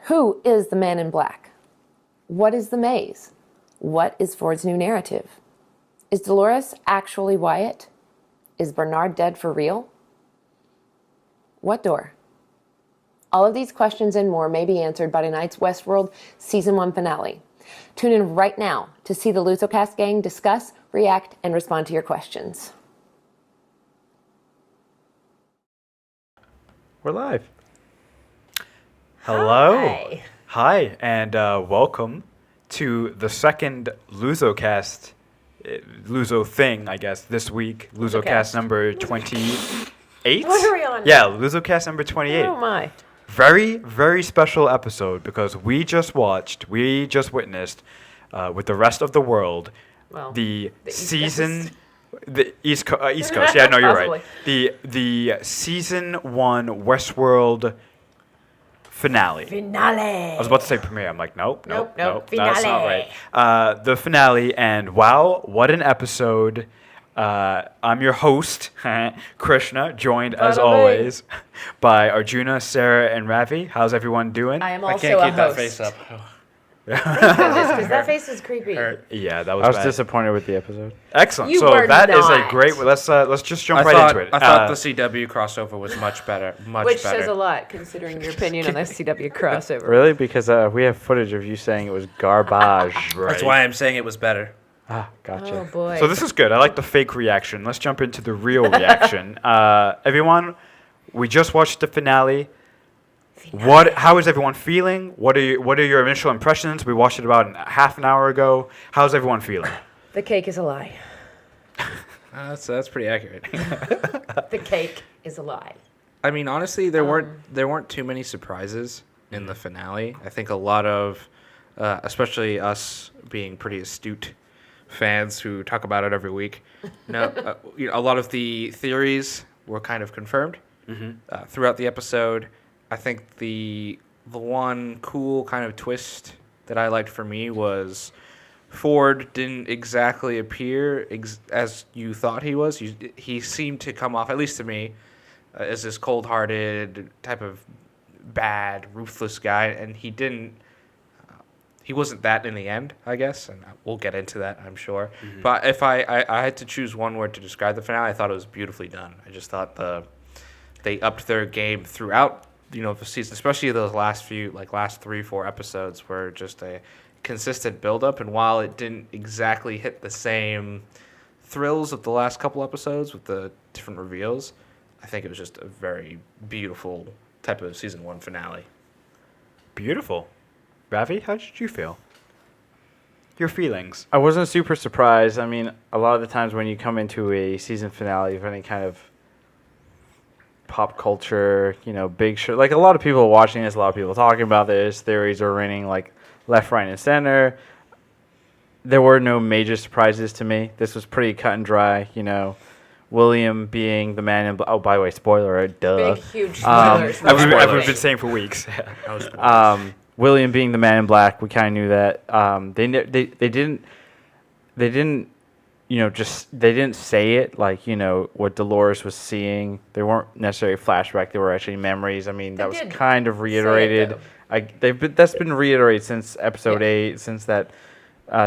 Who is the man in black? What is the maze? What is Ford's new narrative? Is Dolores actually Wyatt? Is Bernard dead for real? What door? All of these questions and more may be answered by tonight's WestWorld Season 1 finale. Tune in right now to see the LuZoCast gang discuss, react, and respond to your questions. We're live. Hello. Hi. And welcome to the second LuZoCast, Luzo thing, I guess, this week. LuZoCast number 28. What are we on? Yeah, LuZoCast number 28. Oh my. Very, very special episode because we just witnessed, with the rest of the world, the season, the East Coast. Yeah, no, you're right. The season 1 WestWorld finale. I was about to say premiere. I'm like, nope. Finale. That's not right. The finale, and wow, what an episode. I'm your host, Krishna, joined as always by Arjuna, Sarah, and Ravi. How's everyone doing? I am also I can't keep a that host. face up. Because that face is creepy. Yeah, that was I was bad. disappointed with the episode. Excellent. You So were that is a not. great. Let's just jump into it. I thought the CW crossover was much better. Which says a lot, considering your opinion on the CW crossover. Really? Because we have footage of you saying it was garbage. Right. That's why I'm saying it was better. Ah, gotcha. Oh, boy. So this is good. I like the fake reaction. Let's jump into the real reaction. Everyone, we just watched the finale. How is everyone feeling? What are your initial impressions? We watched it about half an hour ago. How's everyone feeling? The cake is a lie. That's pretty accurate. The cake is a lie. I mean, honestly, there weren't too many surprises in the finale. I think a lot of, especially us being pretty astute fans who talk about it every week, a lot of the theories were kind of confirmed throughout the episode. I think the one cool kind of twist that I liked for me was Ford didn't exactly appear as you thought he was. He seemed to come off, at least to me, as this cold-hearted type of bad, ruthless guy, and he didn't. He wasn't that in the end, I guess, and we'll get into that, I'm sure. Mm-hmm. But if I had to choose one word to describe the finale, I thought it was beautifully done. I just thought they upped their game throughout, the season, especially those last 3-4 episodes were just a consistent build-up. And while it didn't exactly hit the same thrills of the last couple episodes with the different reveals, I think it was just a very beautiful type of season 1 finale. Beautiful. Ravi, how did you feel? Your feelings? I wasn't super surprised. I mean, a lot of the times when you come into a season finale of any kind of pop culture, big show, like a lot of people watching this, a lot of people talking about this, theories are raining like left, right, and center. There were no major surprises to me. This was pretty cut and dry, William being the man in oh, by the way, spoiler, duh. Big, huge spoilers. I've been saying for weeks. William being the man in black, we kind of knew that. They didn't they didn't say it like, what Dolores was seeing. They weren't necessarily flashback. They were actually memories. I mean, that was kind of reiterated. That's been reiterated since episode 8, since that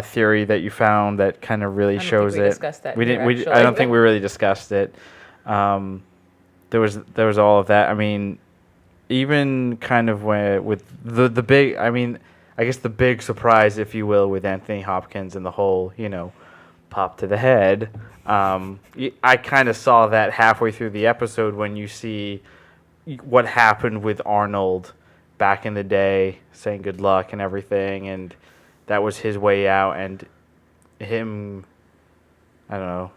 theory that you found that kind of really shows it. Discussed that I don't think we really discussed it. There was all of that. I mean, even kind of with the big, I guess the big surprise, if you will, with Anthony Hopkins and the whole, pop to the head. I kind of saw that halfway through the episode when you see what happened with Arnold back in the day, saying good luck and everything, and that was his way out, and him, I don't know,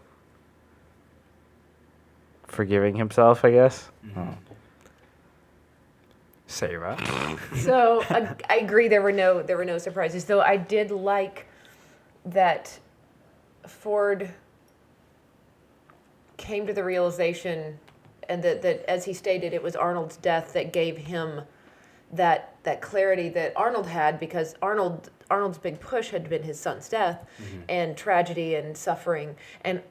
forgiving himself, I guess. Mm-hmm. Oh. Sarah. So I agree. There were no surprises. Though I did like that Ford came to the realization, and that as he stated, it was Arnold's death that gave him that clarity that Arnold had, because Arnold's big push had been his son's death and tragedy and suffering, and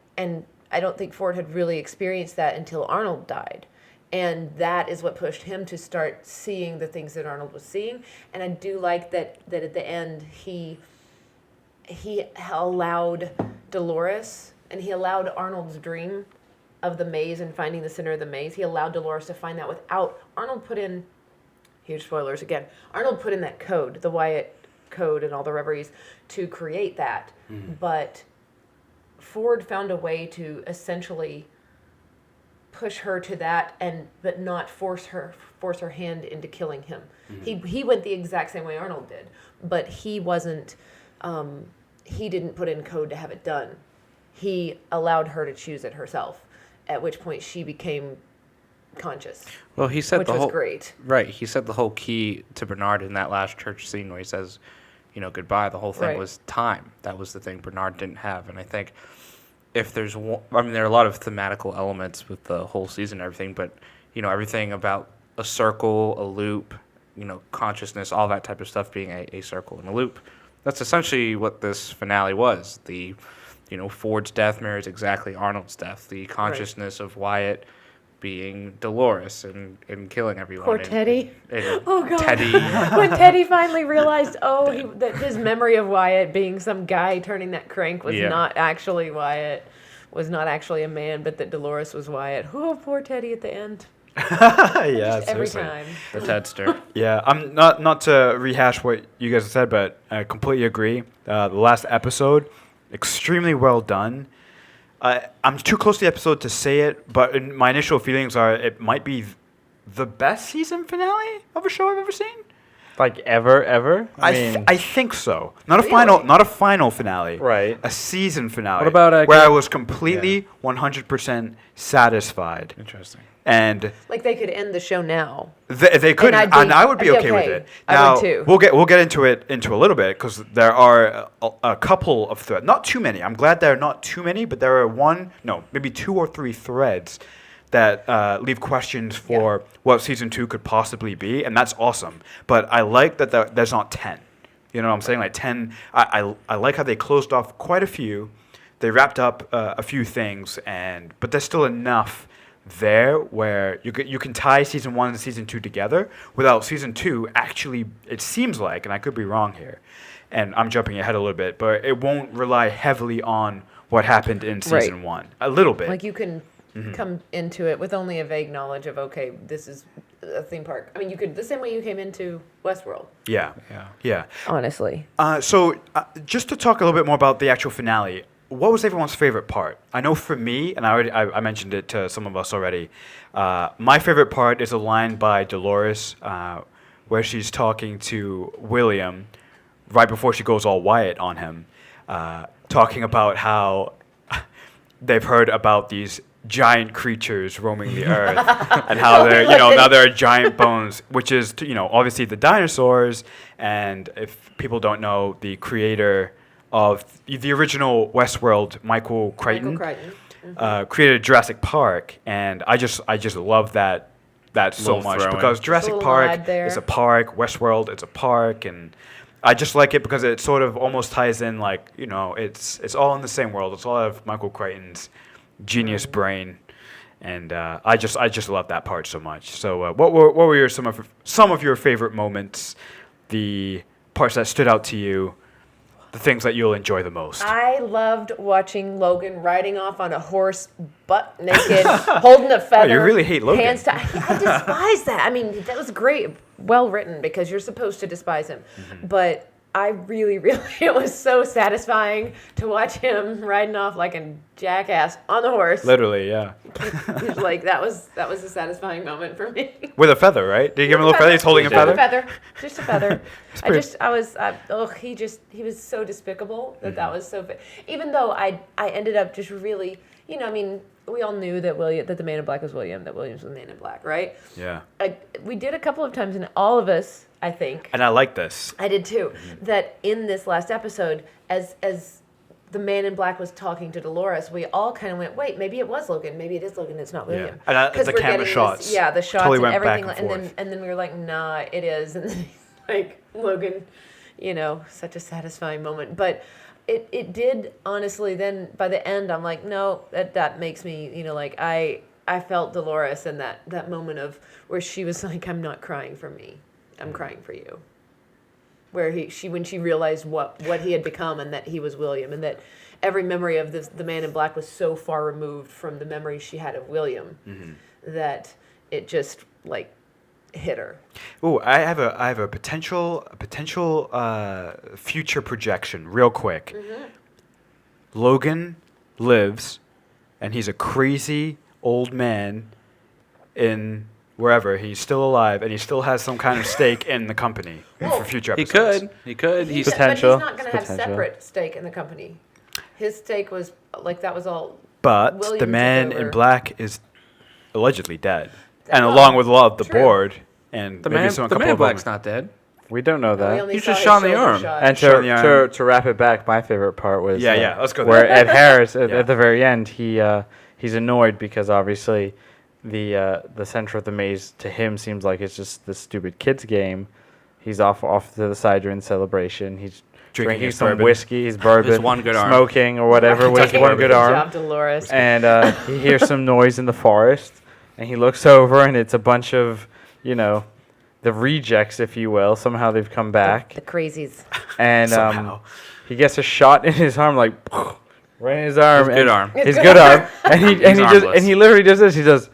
I don't think Ford had really experienced that until Arnold died. And that is what pushed him to start seeing the things that Arnold was seeing. And I do like that at the end he allowed Dolores, and he allowed Arnold's dream of the maze and finding the center of the maze. He allowed Dolores to find that without Arnold put in, huge spoilers again, Arnold put in that code, the Wyatt code and all the reveries to create that. But Ford found a way to essentially push her to that, but not force her hand into killing him. He went the exact same way Arnold did, but he wasn't. He didn't put in code to have it done. He allowed her to choose it herself. At which point she became conscious. Well, he said which was great. Right. He said the whole key to Bernard in that last church scene where he says, goodbye. The whole thing was time. That was the thing Bernard didn't have, and I think. If there's one, there are a lot of thematical elements with the whole season and everything, but, everything about a circle, a loop, consciousness, all that type of stuff being a circle and a loop. That's essentially what this finale was. The, Ford's death mirrors exactly Arnold's death. The consciousness of Wyatt being Dolores and killing everyone. Poor Teddy. Oh, God. Teddy. When Teddy finally realized, that his memory of Wyatt being some guy turning that crank was not actually Wyatt, was not actually a man, but that Dolores was Wyatt. Oh, poor Teddy at the end. Yeah, every seriously. time. The Tedster. Yeah, I'm not to rehash what you guys have said, but I completely agree. The last episode, extremely well done. I'm too close to the episode to say it, but my initial feelings are it might be the best season finale of a show I've ever seen. Like ever? I think so. Not a final finale. Right. A season finale. What about where I was completely 100% satisfied. Interesting. And like they could end the show now. They could, and I would be okay with it. Now, I would too. We'll get into it a little bit because there are a couple of threads, not too many. I'm glad there are not too many, but there are maybe 2 or 3 threads that leave questions for what season 2 could possibly be, and that's awesome. But I like that there's not 10. You know what I'm saying? Like 10. I like how they closed off quite a few. They wrapped up a few things, but there's still enough there where you can tie season 1 and season 2 together without season 2 actually, it seems like, and I could be wrong here, and I'm jumping ahead a little bit, but it won't rely heavily on what happened in season 1. A little bit. Like you can come into it with only a vague knowledge of, okay, this is a theme park. I mean, you could, the same way you came into WestWorld. Yeah. Honestly. So just to talk a little bit more about the actual finale, what was everyone's favorite part? I know for me, and I mentioned it to some of us already, my favorite part is a line by Dolores where she's talking to William right before she goes all Wyatt on him, talking about how they've heard about these giant creatures roaming the earth and how they're, now there are giant bones, which is, obviously the dinosaurs. And if people don't know, the creator of the original WestWorld, Michael Crichton. Created Jurassic Park, and I just love that so much because Jurassic Park is a park, WestWorld it's a park, and I just like it because it sort of almost ties in like it's all in the same world. It's all out of Michael Crichton's genius brain, and I just love that part so much. So what were some of your favorite moments, the parts that stood out to you? The things that you'll enjoy the most. I loved watching Logan riding off on a horse, butt naked, holding a feather. Oh, you really hate Logan. I despise that. I mean, that was great, well written, because you're supposed to despise him. Mm-hmm. But I really, it was so satisfying to watch him riding off like a jackass on the horse. Literally, yeah. Like that was a satisfying moment for me. With a feather, right? Did you give him a little feather? He's holding a feather? Just a feather. He was so despicable that was so, even though I ended up just really, we all knew that the Man in Black was William, that William's the Man in Black, right? Yeah. We did a couple of times, and all of us, I think. And I like this. I did too. Mm-hmm. That in this last episode, as the Man in Black was talking to Dolores, we all kind of went, wait, maybe it was Logan. Maybe it is Logan. It's not William. Yeah. And the camera shots. The shots totally and everything. Back and forth. And then we were like, nah, it is. And then he's like, Logan, such a satisfying moment. But it did, honestly, then by the end, I'm like, no, that makes me, I felt Dolores in that moment of where she was like, I'm not crying for me. I'm crying for you. Where when she realized what he had become and that he was William, and that every memory of the Man in Black was so far removed from the memories she had of William that it just like hit her. Oh, I have a potential future projection real quick. Logan lives, and he's a crazy old man in wherever. He's still alive, and he still has some kind of stake in the company for future episodes. He could. But Potential. he's not going to have Potential. separate stake in the company. His stake was like that was all. But William the took Man in over. Black is allegedly dead, and Well, along with a lot of the true. board and The maybe man, some the couple man in of Black's them. not dead. We don't know We that. only He's saw just his shot in the shoulder arm. shot. And Showing the arm. to wrap it back, my favorite part was Yeah, let's go where there. Ed Harris at Yeah. the very end he's annoyed because obviously the center of the maze to him seems like it's just this stupid kids game. He's off to the side during the celebration. He's drinking his some bourbon. whiskey, his bourbon, His one good arm. smoking or whatever with his one good arm. job, Dolores. And he hears some noise in the forest, and he looks over, and it's a bunch of, the rejects, if you will. Somehow they've come back, The crazies. and Somehow. he gets a shot in his arm, like right in his arm. His good arm. His good arm, and he literally does this. He does.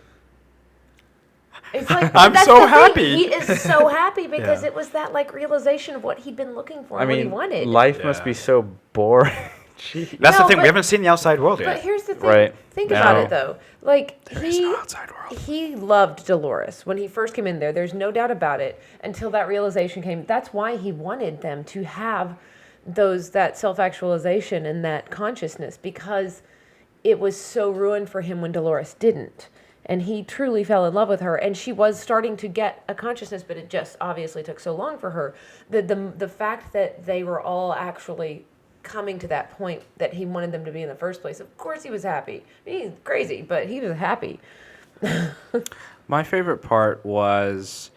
It's like I'm that's so the thing. happy. He is so happy because Yeah. it was that like realization of what he'd been looking for, I and what he mean, wanted. life must Yeah. be so boring. Jeez. That's No, the thing. but- We haven't seen the outside world But yet. here's the thing. Right. Think about No. it though. Like is no outside world. he loved Dolores when he first came in there. There's no doubt about it. Until that realization came. That's why he wanted them to have that self-actualization and that consciousness, because it was so ruined for him when Dolores didn't. And he truly fell in love with her, and she was starting to get a consciousness, but it just obviously took so long for her. The fact that they were all actually coming to that point that he wanted them to be in the first place, of course he was happy. He's crazy, but he was happy. My favorite part was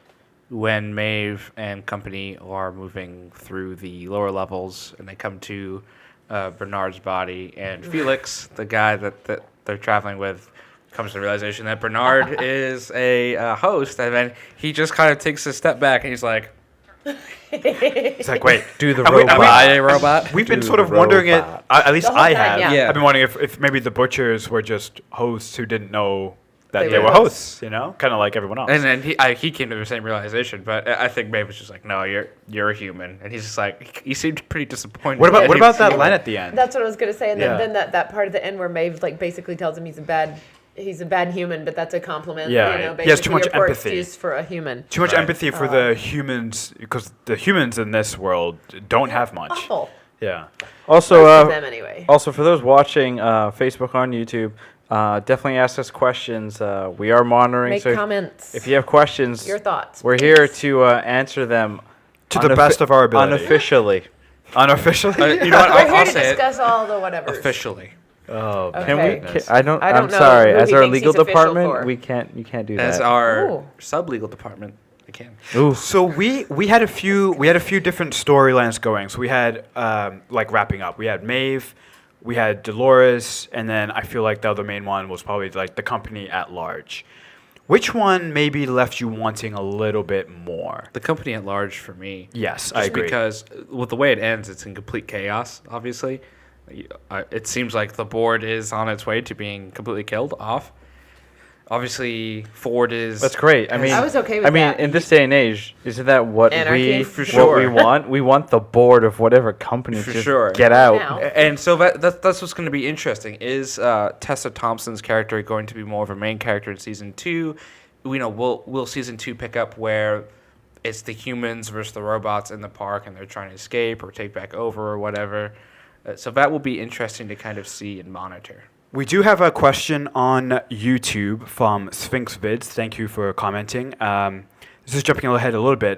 when Maeve and company are moving through the lower levels, and they come to Bernard's body, and Felix, the guy that they're traveling with, comes to the realization that Bernard is a host, and then he just kind of takes a step back, and he's like, It's like, wait, Do the Are we- robot. are we- "Am I a robot?" We've been Do sort of the wondering it. robot. At least The whole I time, have. yeah. I've been wondering if maybe the butchers were just hosts who didn't know that They they were were hosts. hosts. Kind of like everyone else. And then he came to the same realization, but I think Maeve was just like, "No, you're a human," and he's just like, he seemed pretty disappointed. what about He's- that line at the end? That's what I was gonna say, and Yeah. then that part of the end where Maeve like basically tells him he's a bad human, but that's a compliment. Yeah, you know, he has too basically much a poor empathy. excuse for a human. Too much Right. empathy for the humans, because the humans in this world don't have much. Awful. Yeah. Also, Most of them anyway. Also, for those watching Facebook on YouTube, definitely ask us questions. We are monitoring. Make so comments. if you have questions, Your thoughts. we're here to answer them To the best of our ability. unofficially. Unofficially. you know what? We're I'll here to say it discuss all the whatevers. officially. Oh, Okay. Can we? goodness. I don't. I don't I'm know sorry. who As he our thinks legal he's official department, for. we can't. You can't do As that. our Ooh. sub-legal department, I can. Ooh. So we had a few different storylines going. So we had like wrapping up. We had Maeve, we had Dolores, and then I feel like the other main one was probably like the company at large. Which one maybe left you wanting a little bit more? The company at large for me. Yes, Just I agree. because with the way it ends, it's in complete chaos, obviously. It seems like the board is on its way to being completely killed off. Obviously, Ford is... That's great. I mean, I was okay with I mean, that. in this day and age, isn't that what Anarchy? we For what sure. we want? We want the board of whatever company For to just sure. get out. Now. And so that's what's going to be interesting. Is Tessa Thompson's character going to be more of a main character in season 2? Will season 2 pick up where it's the humans versus the robots in the park, and they're trying to escape or take back over or whatever? So that will be interesting to kind of see and monitor. We do have a question on YouTube from Sphinx Vids. Thank you for commenting. This is jumping ahead a little bit.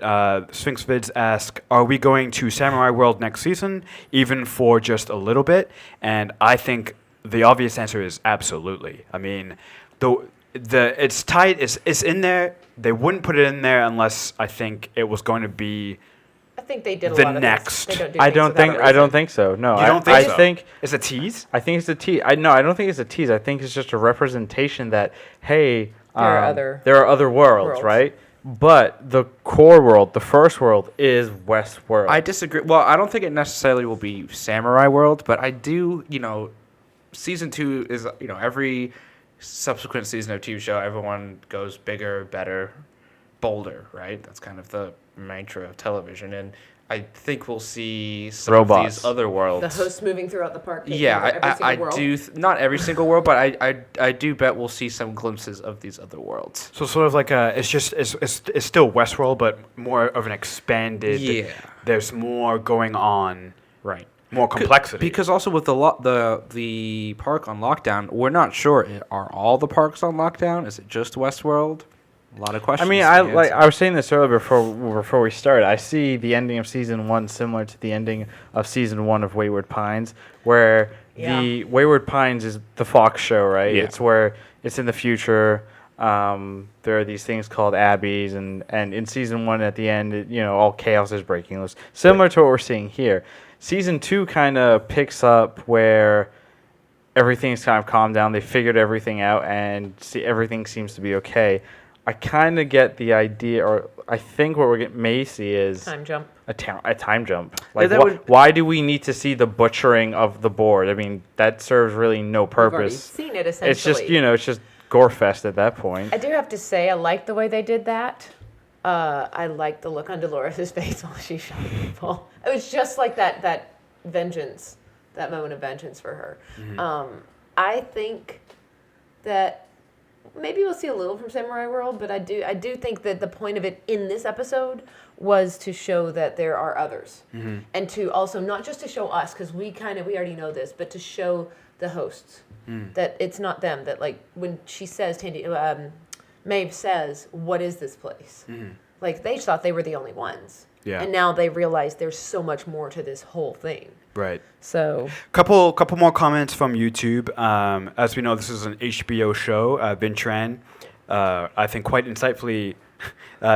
Sphinx Vids ask, are we going to Samurai World next season, even for just a little bit? And I think the obvious answer is absolutely. I mean, it's tight. It's in there. They wouldn't put it in there unless I think it was going to be think they did a The lot of next. things. They don't do I things don't without think. a I don't reason. think so. No, You don't think I so? think. It's a tease? I think it's a tease. No, I don't think it's a tease. I think it's just a representation that hey, there are other worlds, right? But the core world, the first world, is WestWorld. I disagree. Well, I don't think it necessarily will be Samurai World, but I do, season 2 is, every subsequent season of TV show, everyone goes bigger, better, bolder, right? That's kind of the mantra of television. And I think we'll see some of these other worlds. The hosts moving throughout the park. Yeah, I do. Not every single world, but I do bet we'll see some glimpses of these other worlds. So sort of like it's still Westworld, but more of an expanded. Yeah. There's more going on. Right. More complexity. Because also with the park on lockdown, we're not sure. Are all the parks on lockdown? Is it just Westworld? A lot of questions. I mean, I was saying this earlier before we started. I see the ending of season 1 similar to the ending of season 1 of Wayward Pines, where the Wayward Pines is the Fox show, right? Yeah. It's where it's in the future. There are these things called abbeys, and in season 1 at the end, all chaos is breaking loose. Similar to what we're seeing here. Season 2 kind of picks up where everything's kind of calmed down. They figured everything out, and everything seems to be okay. I kind of get the idea, or I think what we may see is Time jump. a time jump. Like, that why do we need to see the butchering of the board? I mean, that serves really no We've already purpose. seen it essentially. It's just, it's just gore fest at that point. I do have to say, I like the way they did that. I like the look on Dolores' face while she shot people. It was just like that vengeance, that moment of vengeance for her. Mm-hmm. I think that maybe we'll see a little from Samurai World, but I do think that the point of it in this episode was to show that there are others, and to also not just to show us, because we already know this, but to show the hosts that it's not them. That like when she says Maeve says, "What is this place?" Like they thought they were the only ones, and now they realize there's so much more to this whole thing. Right. So couple more comments from YouTube. As we know, this is an HBO show. Vin Tran, I think, quite insightfully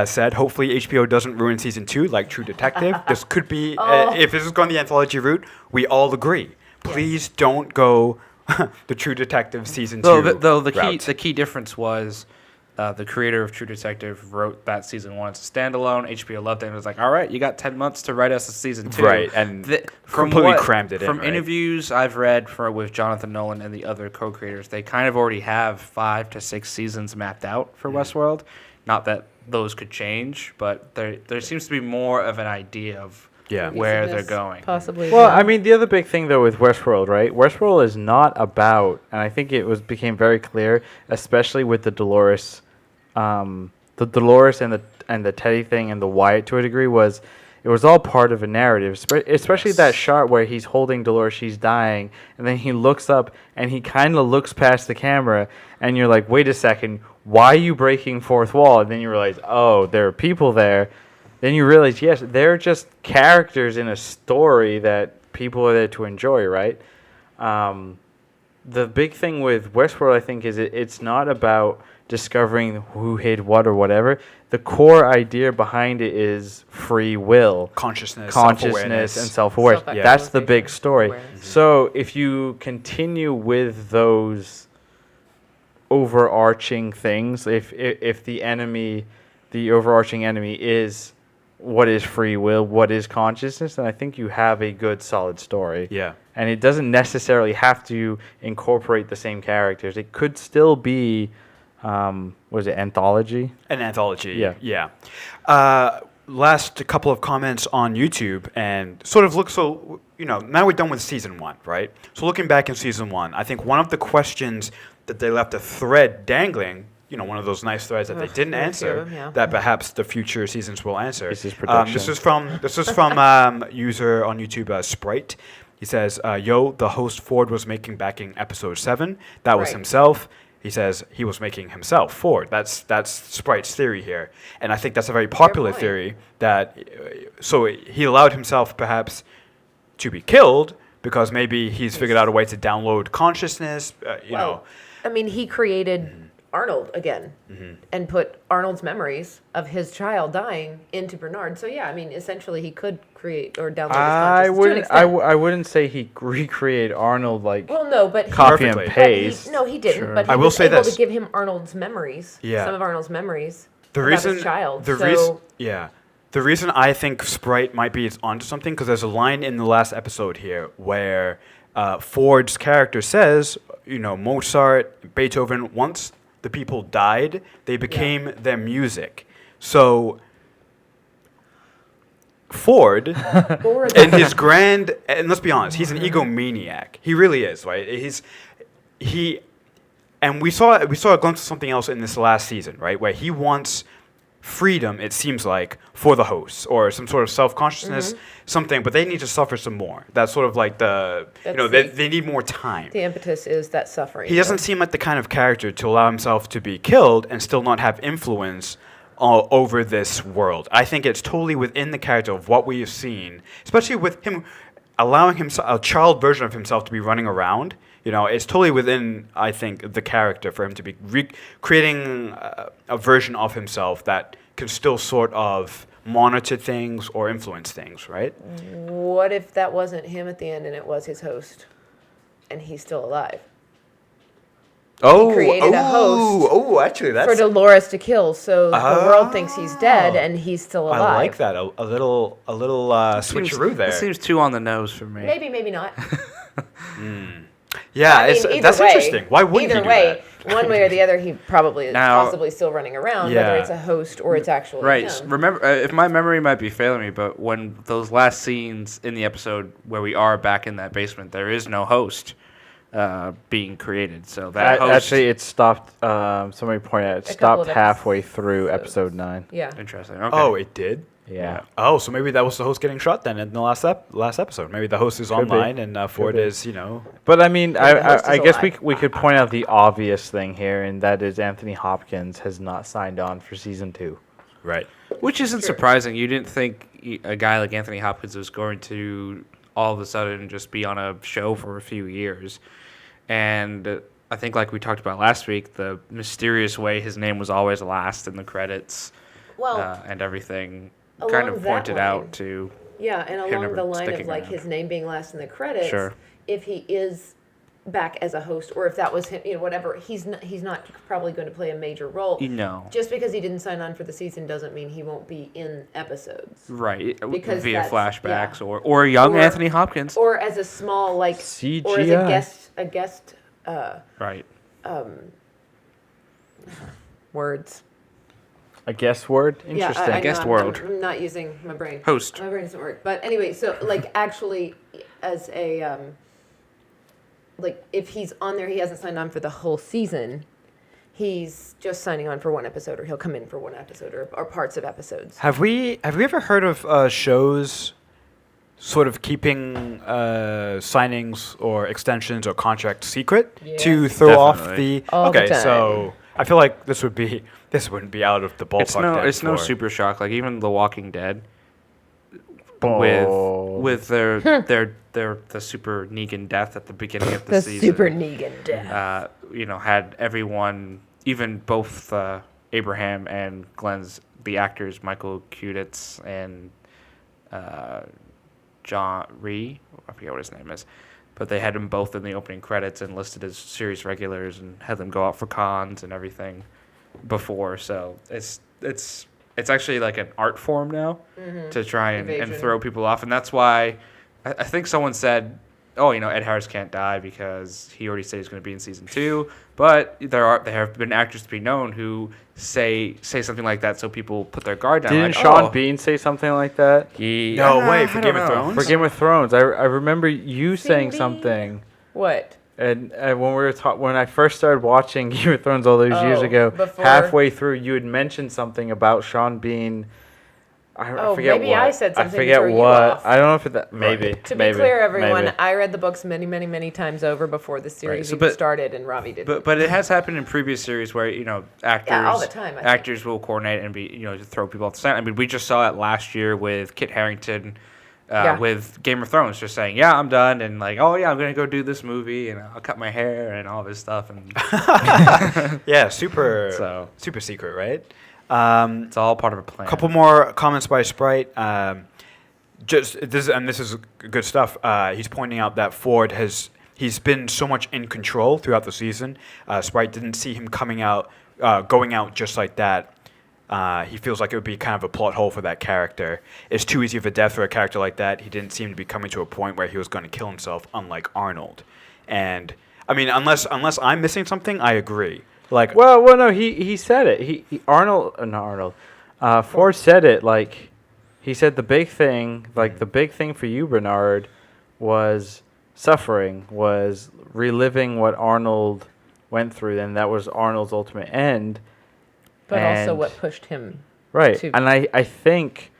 said, hopefully HBO doesn't ruin season 2 like True Detective. This could be, if this is going the anthology route, we all agree. Please don't go the True Detective season 2 Though the route. key difference was the creator of True Detective wrote that season 1 as a standalone. HBO loved it and was like, all right, you got 10 months to write us a season 2. Right, and completely crammed it in, From right? interviews I've read with Jonathan Nolan and the other co-creators, they kind of already have 5 to 6 seasons mapped out for Westworld. Not that those could change, but there seems to be more of an idea of where they're going. possibly. Well, I mean, the other big thing though with Westworld, right? Westworld is not about, and I think became very clear, especially with the Dolores and the Teddy thing and the Wyatt to a degree, it was all part of a narrative, especially that shot where he's holding Dolores, she's dying, and then he looks up and he kind of looks past the camera, and you're like, wait a second, why are you breaking fourth wall? And then you realize, oh, there are people there. Then you realize, yes, they're just characters in a story that people are there to enjoy, right? The big thing with Westworld, I think, is it's not about discovering who hid what or whatever. The core idea behind it is free will, consciousness and self-awareness. Yeah. That's the big story. Awareness. So if you continue with those overarching things, if the overarching enemy is what is free will, what is consciousness, then I think you have a good solid story. Yeah. And it doesn't necessarily have to incorporate the same characters. It could still be was it anthology? An anthology. Yeah. Last couple of comments on YouTube, and sort of now we're done with season 1, right? So looking back in season 1, I think one of the questions that they left a thread dangling, one of those nice threads that they didn't answer, that perhaps the future seasons will answer. This is production. This is from user on YouTube, Sprite. He says, "Yo, the host Ford was making back in episode 7. That was himself." He says he was making himself Ford. That's Sprite's theory here, and I think that's a very popular theory. So he allowed himself perhaps to be killed because maybe he's figured out a way to download consciousness. I mean, he created Arnold again and put Arnold's memories of his child dying into Bernard. So yeah, I mean, essentially he could create or download his consciousness to an extent. I wouldn't say he recreate Arnold like Well, no, but copy Perfectly. and but paste. he didn't. Sure. But he I will was say able this. to give him Arnold's memories. Yeah. Some of Arnold's memories The about reason, his child. the So reason, yeah, the reason I think Sprite might be onto something because there's a line in the last episode here where Ford's character says, Mozart, Beethoven, once the people died, they became their music. So Ford, and his and let's be honest, he's an egomaniac. He really is, right? And we saw a glimpse of something else in this last season, right? Where he wants freedom, it seems like, for the hosts or some sort of self-consciousness, something, but they need to suffer some more. That's sort of like they need more time. the impetus is that suffering. He doesn't seem like the kind of character to allow himself to be killed and still not have influence over this world. I think it's totally within the character of what we have seen, especially with him allowing a child version of himself to be running around. It's totally within, I think, the character for him to be creating a version of himself that can still sort of monitor things or influence things, right? What if that wasn't him at the end and it was his host, and he's still alive? Oh, created a host actually, For Dolores to kill, so the world thinks he's dead and he's still alive. I like that. A little switcheroo there. It seems too on the nose for me. Maybe not. Yeah, I mean, that's way, interesting. Why wouldn't either he do way, that? one way or the other, he probably is Now- possibly still running around, Yeah. whether it's a host or it's actually Right. him. Remember, if my memory might be failing me, but when those last scenes in the episode where we are back in that basement, there is no host being created. So that host. Actually, it stopped. Somebody pointed out it couple stopped of halfway through episodes. episode 9. Yeah. Interesting. Okay. Oh, it did? Yeah. Oh, so maybe that was the host getting shot then in the last episode. Maybe the host is Could be. online and Ford be. is, But I mean, the host I is guess alive. we could point out the obvious thing here, and that is Anthony Hopkins has not signed on for season 2. right. Which isn't surprising. You didn't think a guy like Anthony Hopkins was going to all of a sudden just be on a show for a few years. And I think, like we talked about last week, the mysterious way his name was always last in the credits Well, and everything along kind of that pointed line- out to. yeah, and him along never the line of sticking like around. his name being last in the credits, Sure. if he is back as a host or if that was him, whatever, he's not probably going to play a major role. Just because he didn't sign on for the season doesn't mean he won't be in episodes. Right, Because via that's- flashbacks yeah. or young Or- Anthony Hopkins. Or as a small or as CGI. a guest Right. words. A guest word? Yeah, Interesting. I Guest know, world. I'm not using my brain. Host. My brain doesn't work. But anyway, so like actually as a like if he's on there, he hasn't signed on for the whole season. He's just signing on for one episode, or he'll come in for one episode, or parts of episodes. Have we ever heard of shows sort of keeping signings or extensions or contracts secret to Yes. throw off Definitely. the? All the Okay, so time. I feel like this wouldn't be out of the ballpark. It's no for- super shock. Like even The Walking Dead Oh. with the super Negan death at the beginning of the The season. super Negan death. Had everyone, even both Abraham and Glenn's, the actors Michael Cuditz and John Rhee, I forget what his name is, but they had them both in the opening credits and listed as series regulars and had them go out for cons and everything before. So it's actually like an art form now to try and Evasion. throw people off, and that's why I think someone said, "Oh, Ed Harris can't die because he already said he's going to be in season 2." But there have been actors to be known who say something like that, so people put their guard down. Didn't like, Sean Bean say something like that? No way, for I Game don't of know. Thrones? For Game of Thrones, I remember you saying Bean. something. What? And when when I first started watching Game of Thrones all those years Oh, ago, before- halfway through, you had mentioned something about Sean Bean. I Oh, forget maybe what. I said something to forget throw you what. off. I don't know if that maybe. To maybe, be clear, everyone, maybe. I read the books many, many, many times over before the series so even but- started, and Ravi didn't. But it has happened in previous series where actors all the time, I think. actors will coordinate and be to throw people off the set. I mean, we just saw it last year with Kit Harington with Game of Thrones, just saying, "Yeah, I'm done," and like, "Oh yeah, I'm gonna go do this movie, and I'll cut my hair and all this stuff." And yeah, super secret, right? It's all part of a plan. A couple more comments by Sprite. This is good stuff. He's pointing out that Ford he's been so much in control throughout the season. Sprite didn't see him going out just like that. He feels like it would be kind of a plot hole for that character. It's too easy of a death for a character like that. He didn't seem to be coming to a point where he was going to kill himself, unlike Arnold. And I mean, unless I'm missing something, I agree. Like, well, no, he said it. Ford said it. Like, he said the big thing for you, Bernard, was suffering, was reliving what Arnold went through, and that was Arnold's ultimate end. But also what pushed him. Right, and I think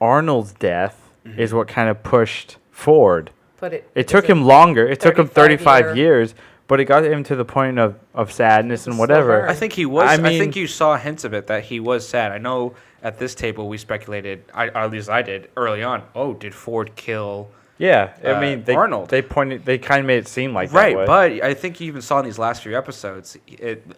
Arnold's death is what kind of pushed Ford. But it took him longer. It took him 35 years, but it got him to the point of sadness and whatever. I think he was. I think you saw hints of it that he was sad. I know at this table we speculated, at least I did early on. Oh, did Ford kill? Yeah, I mean, Arnold. They kind of made it seem like right, that way. But I think you even saw in these last few episodes,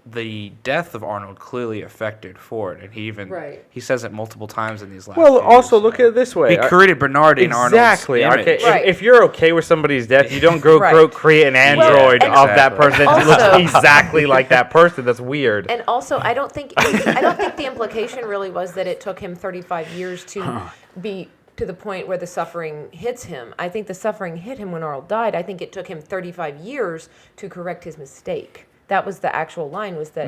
the death of Arnold clearly affected Ford, and he says it multiple times in these last. Well, few also years, look at it this way: he created Bernard in Arnold's exactly. image. Okay, Right. if you're okay with somebody's death, you don't go create an android of that person that Also- looks exactly like that person. That's weird. And also, I don't think the implication really was that it took him 35 years to be to the point where the suffering hits him. I think the suffering hit him when Arnold died. I think it took him 35 years to correct his mistake. That was the actual line, was that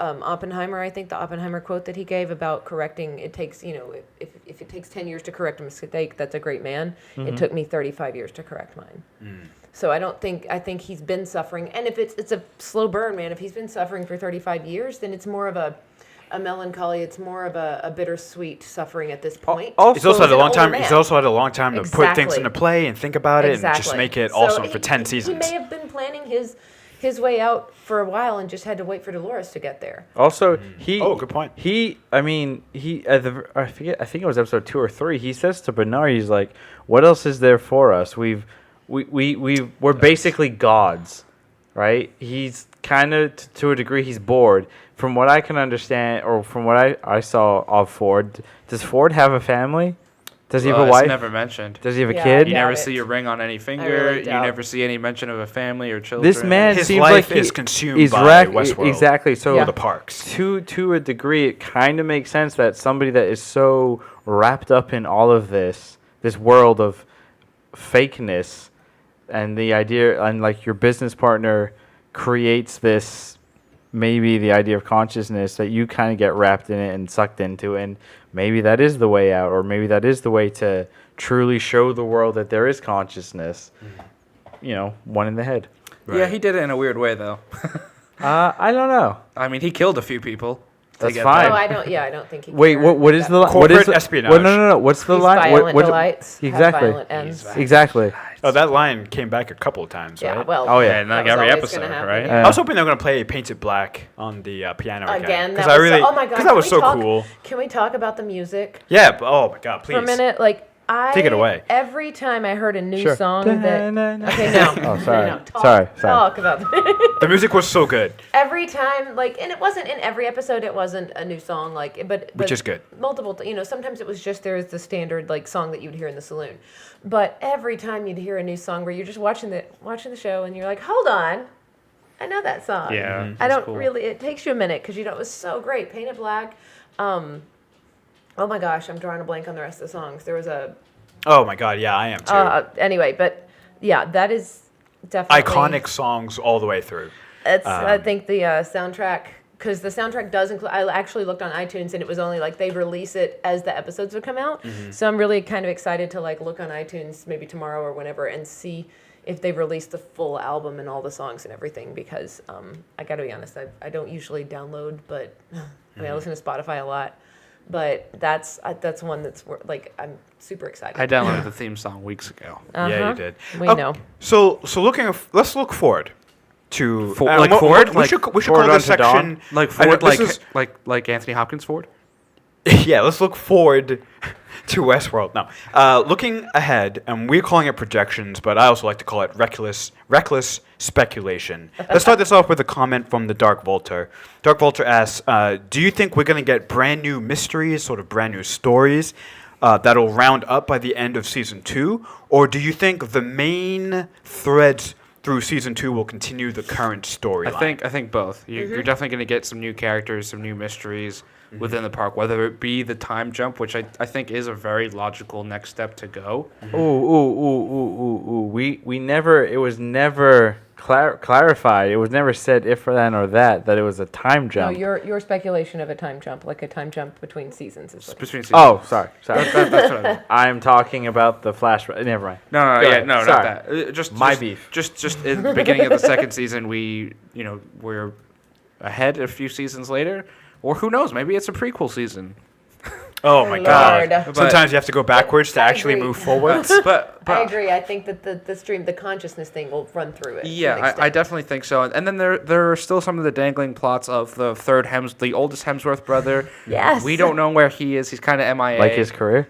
Oppenheimer, I think the Oppenheimer quote that he gave about correcting, it takes, if it takes 10 years to correct a mistake, that's a great man. It took me 35 years to correct mine. So I think he's been suffering. And if it's a slow burn, man, if he's been suffering for 35 years, then it's more of a melancholy. It's more of a bittersweet suffering at this point. He's also had a long time. He's also had a long time to put things into play and think about it and just make it awesome for 10 seasons. He may have been planning his way out for a while and just had to wait for Dolores to get there. Also, good point. I think it was episode 2 or 3. He says to Bernard, he's like, "What else is there for us? We're basically gods, right?" He's kind of to a degree he's bored. From what I can understand, or from what I saw of Ford, does Ford have a family? Does he have a wife? It's never mentioned. Does he have a kid? You never see a ring on any finger. Really You doubt. never see any mention of a family or children. This man His seems life like is consumed by WestWorld. Exactly. So or the parks. To a degree, it kind of makes sense that somebody that is so wrapped up in all of this world of fakeness, and the idea, and like your business partner creates this. Maybe the idea of consciousness that you kind of get wrapped in it and sucked into it, and maybe that is the way out, or maybe that is the way to truly show the world that there is consciousness. One in the head. Right. Yeah, he did it in a weird way, though. I don't know. I mean, he killed a few people. That's fine. No, I don't think he can. Wait, what is the corporate espionage? Well, no. What's the line? Violent delights, exactly. violent ends. Exactly. Oh, that line came back a couple of times, Yeah, right? well. Oh, yeah. And like that was every always episode, gonna happen. right? Yeah. I was hoping they were going to play Painted Black on the piano Again, because oh my god, because that was so talk, cool. Can we talk about the music Yeah, oh my god, please. for a minute? Take it away. Every time I heard a new Sure. song that. Okay, no. Oh, sorry. No, Sorry. Talk about The music was so good, every time, and it wasn't in every episode. It wasn't a new song, but which is good. multiple. Sometimes it was just there's the standard song that you'd hear in the saloon, but every time you'd hear a new song where you're just watching the show and you're like, hold on, I know that song. Yeah, I don't cool. really. It takes you a minute because it was so great. Painted Black. Oh my gosh, I'm drawing a blank on the rest of the songs. There was a. Oh my god, yeah, I am too. Anyway, but yeah, that is definitely Iconic songs all the way through. It's I think the soundtrack, because the soundtrack does include. I actually looked on iTunes and it was only they release it as the episodes would come out. So I'm really kind of excited to look on iTunes maybe tomorrow or whenever and see if they've released the full album and all the songs and everything. Because I got to be honest, I don't usually download, but I listen to Spotify a lot. But that's one that's I'm super excited. I downloaded the theme song weeks ago. Yeah, you did. We know. So let's look forward to Ford. We should Ford call this Unto Dawn? section Like Ford, this is- like Anthony Hopkins Ford. Yeah, let's look forward to Westworld. Now, looking ahead, and we're calling it projections, but I also like to call it reckless speculation. Let's start this off with a comment from the Dark Volter. Dark Volter asks, do you think we're going to get brand new mysteries, sort of brand new stories, that'll round up by the end of Season 2? Or do you think the main threads through Season 2 will continue the current storyline? I think both. You're definitely going to get some new characters, some new mysteries within the park, whether it be the time jump, which I think is a very logical next step to go. Ooh. We never, it was never clarified. It was never said if or then or that it was a time jump. No, your speculation of a time jump, like a time jump between seasons. Is what Between seasons. Oh, sorry. That's what I mean. I'm talking about the flash. Never mind. No, Go ahead. not Sorry. that. Just beef. Just in the beginning of the second season, we're ahead a few seasons later, or who knows? Maybe it's a prequel season. Oh my God! Lord. Sometimes you have to go backwards to I actually agree. move forwards. But I agree. I think that the consciousness thing will run through it. to an yeah, I extent. definitely think so. And then there are still some of the dangling plots of the oldest Hemsworth brother. Yes. We don't know where he is. He's kind of MIA. Like his career?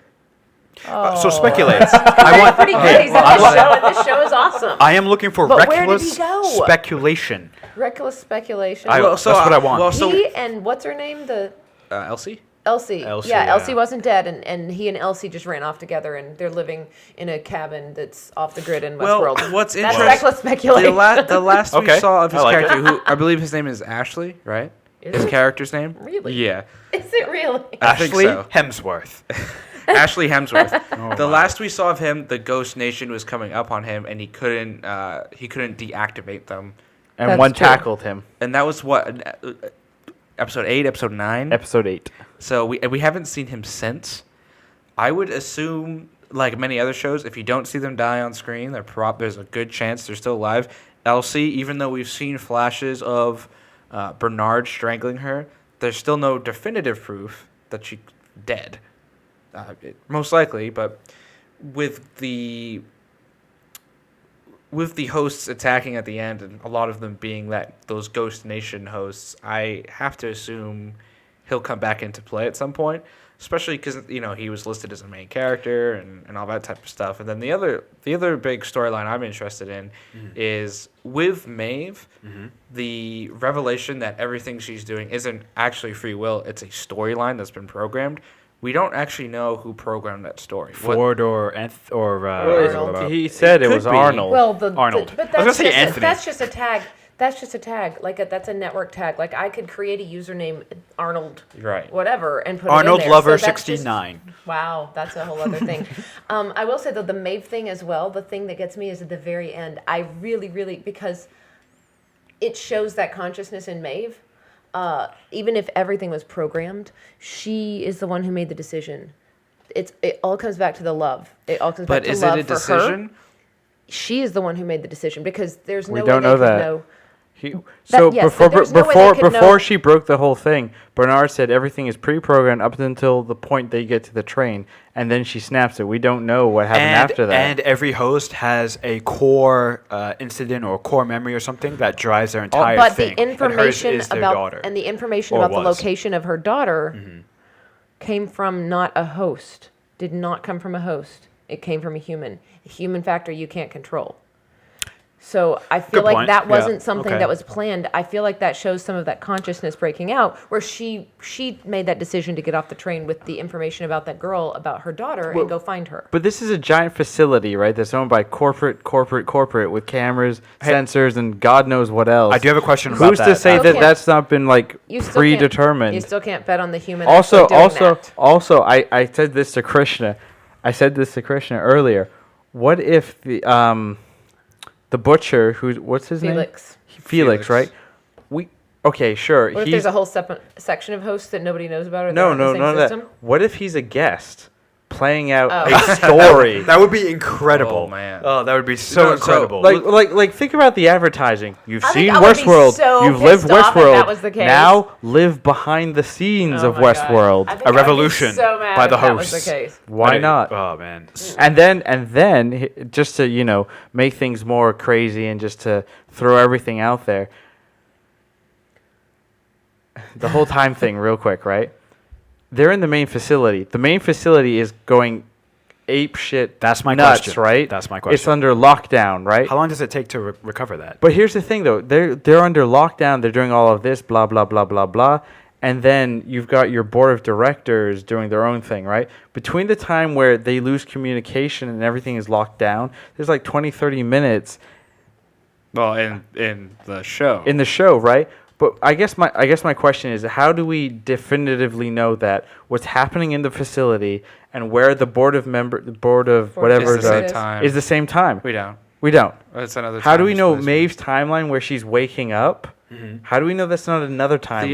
So speculate. I want. Pretty good. He's in I this want- show, and this show is awesome. I am looking for But where did reckless he go? speculation. Reckless speculation. That's what I want. Well, so He and what's her name? The Elsie. Elsie. Elsie, Yeah, yeah. Elsie wasn't dead, and he and Elsie just ran off together, and they're living in a cabin that's off the grid in Westworld. What's That's interesting? reckless speculation. The last we Okay, saw of his I like character, who I believe his name is Ashley, right? Is His it? character's name. Really? Yeah. Is it really? I think Ashley so. Hemsworth. Ashley Hemsworth. The last we saw of him, the Ghost Nation was coming up on him, and he couldn't deactivate them. And That's one true. tackled him. And that was what episode 8, episode 9. Episode 8. So we haven't seen him since. I would assume, like many other shows, if you don't see them die on screen, there's a good chance they're still alive. Elsie, even though we've seen flashes of Bernard strangling her, there's still no definitive proof that she's dead. Most likely, but with the hosts attacking at the end, and a lot of them being those Ghost Nation hosts, I have to assume he'll come back into play at some point, especially because he was listed as a main character and all that type of stuff. And then the other big storyline I'm interested in is with Maeve, the revelation that everything she's doing isn't actually free will; it's a storyline that's been programmed. We don't actually know who programmed that story. Ford or Arnold. He said it could was be. Arnold. Well, Arnold. but I was that's gonna say just Anthony. that's just a tag. That's just a tag. That's a network tag. Like I could create a username Arnold, Right. whatever, and put Arnold it in there. Lover So that's just- 69. Wow, that's a whole other thing. I will say though, the Maeve thing as well. The thing that gets me is at the very end. I really, really, because it shows that consciousness in Maeve. Even if everything was programmed, she is the one who made the decision. It all comes back to the love. It all comes back But to is love it a for decision? her. She is the one who made the decision because there's no We way don't they know could that. know. So yes, but there's no way they could before know- she broke the whole thing, Bernard said everything is pre-programmed up until the point that you get to the train, and then she snaps it. We don't know what happened after that. And every host has a core incident or core memory or something that drives their entire But thing. the information and hers is their about daughter. and the information Or about the was. location of her daughter came from not a host. Did not come from a host. It came from a human. A human factor you can't control. So I feel Good like point. that Yeah. wasn't something Okay. that was planned. I feel like that shows some of that consciousness breaking out, where she made that decision to get off the train with the information about that girl, about her daughter, and go find her. But this is a giant facility, right? That's owned by corporate with cameras, sensors, and God knows what else. I do have a question about Who's that. to say Still that can't- that's not been like You still predetermined? You still can't bet on the human. Also, actually doing that. I said this to Krishna. I said this to Krishna earlier. What if the butcher, what's his name? Felix. Felix, right? Okay, sure. What if there's a whole section of hosts that nobody knows about? Or no, they're no, in the no, same that. system? What if he's a guest playing out Oh. a story? That would be incredible. Oh, man. Oh, that would be so incredible. Like think about the advertising. You've I think seen I would be Westworld. so You've lived pissed off if Westworld. that was the case. Now live behind the scenes Oh of my God. Westworld. I think A I would be revolution so mad by if the that was hosts. the case. Why not? Oh man. And then just to make things more crazy and just to throw everything out there. The whole time thing, real quick, right? they're in the main facility. The main facility is going ape shit. That's my nuts, question. right? That's my question. It's under lockdown, right? How long does it take to recover that? But here's the thing, though. They're under lockdown. They're doing all of this, blah, blah, blah, blah, blah. And then you've got your board of directors doing their own thing, right? Between the time where they lose communication and everything is locked down, there's like 20, 30 minutes. Well, in the show. In the show, right? But I guess my question is, how do we definitively know that what's happening in the facility and where the board of whatever is the same time. is the same time? We don't. We don't. It's another. How do we time know space. Maeve's timeline where she's waking up? Mm-hmm. How do we know that's not another timeline?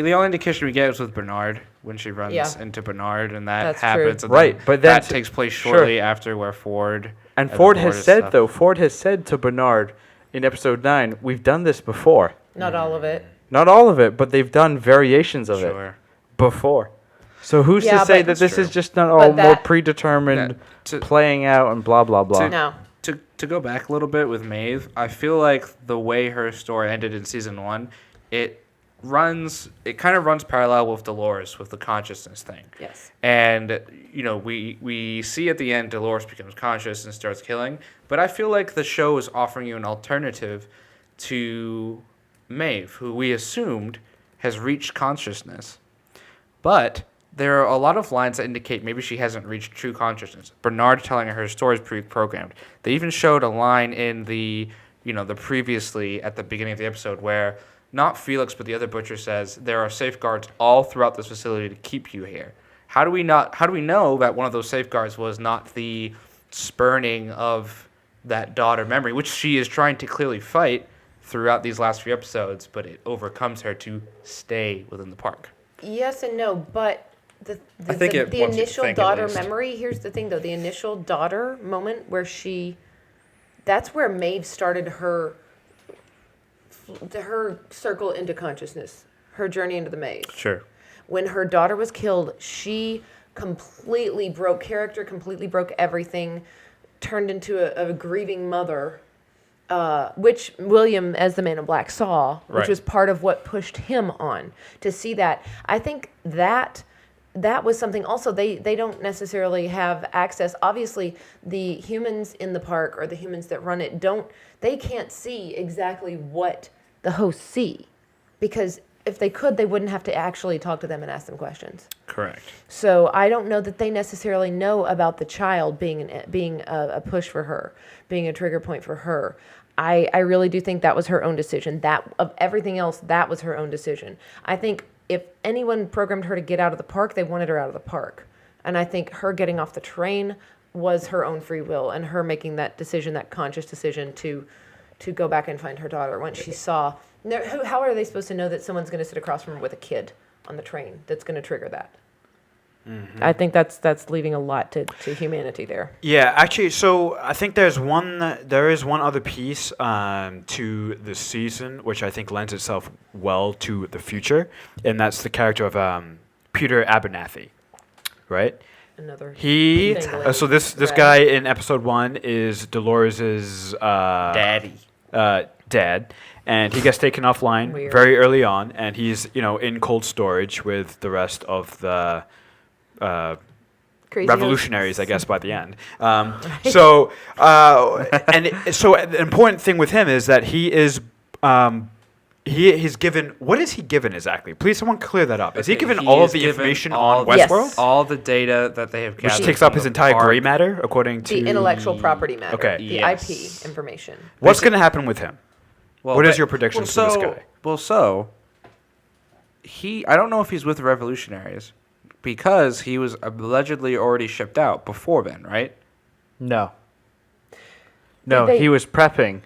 The only indication we get is with Bernard when she runs into Bernard, and that That's happens. true. And Right, then but then that takes place shortly after where Ford And the Ford board has is said, stuff. though, Ford has said to Bernard in episode 9, we've done this before. Not all of it. Not all of it, but they've done variations of it Sure. before. So who's Yeah, to say but- that this is True. just not all But more that- predetermined to- playing out and blah, blah, blah? No. To go back a little bit with Maeve, I feel like the way her story ended in season 1, it kind of runs parallel with Dolores with the consciousness thing. Yes. And we see at the end Dolores becomes conscious and starts killing, but I feel like the show is offering you an alternative to Maeve, who we assumed has reached consciousness. But there are a lot of lines that indicate maybe she hasn't reached true consciousness. Bernard telling her story is pre-programmed. They even showed a line in the previously at the beginning of the episode where not Felix but the other butcher says there are safeguards all throughout this facility to keep you here. How do we know that one of those safeguards was not the spurning of that daughter memory, which she is trying to clearly fight throughout these last few episodes, but it overcomes her to stay within the park? Yes and no, but the I think it the wants you to initial think at daughter least. memory, here's the thing though, the initial daughter moment where that's where Maeve started her circle into consciousness, her journey into the maze. Sure. When her daughter was killed, she completely broke character, completely broke everything, turned into a grieving mother, which William, as the Man in Black, saw, which Right. was part of what pushed him on to see that. I think that was something also they don't necessarily have access. Obviously, the humans in the park or the humans that run it they can't see exactly what the hosts see, because if they could, they wouldn't have to actually talk to them and ask them questions. Correct. So I don't know that they necessarily know about the child being a push for her, being a trigger point for her. I really do think that was her own decision. That of everything else, that was her own decision. I think if anyone programmed her to get out of the park, they wanted her out of the park. And I think her getting off the train was her own free will and her making that decision, that conscious decision to go back and find her daughter when she saw. How are they supposed to know that someone's going to sit across from her with a kid on the train that's going to trigger that? Mm-hmm. I think that's leaving a lot to humanity there. Yeah, actually, so I think there is one other piece to the season which I think lends itself well to the future, and that's the character of Peter Abernathy, right? Another So this guy in episode 1 is Dolores's Daddy. dad, and he gets taken offline Weird. very early on, and he's in cold storage with the rest of the Crazy revolutionaries, I guess, by the end. So the important thing with him is that he is he's given. What is he given exactly? Please, someone clear that up. Is he given all of the information on Yes. Westworld? All the data that they have Which gathered takes up from his the entire park. gray matter, according to The intellectual property matter. Okay. The Yes. IP information. What's going to happen with him? Well, What is but- your predictions for this guy? I don't know if he's with the revolutionaries because he was allegedly already shipped out before then, right? No. No, they- he was prepping.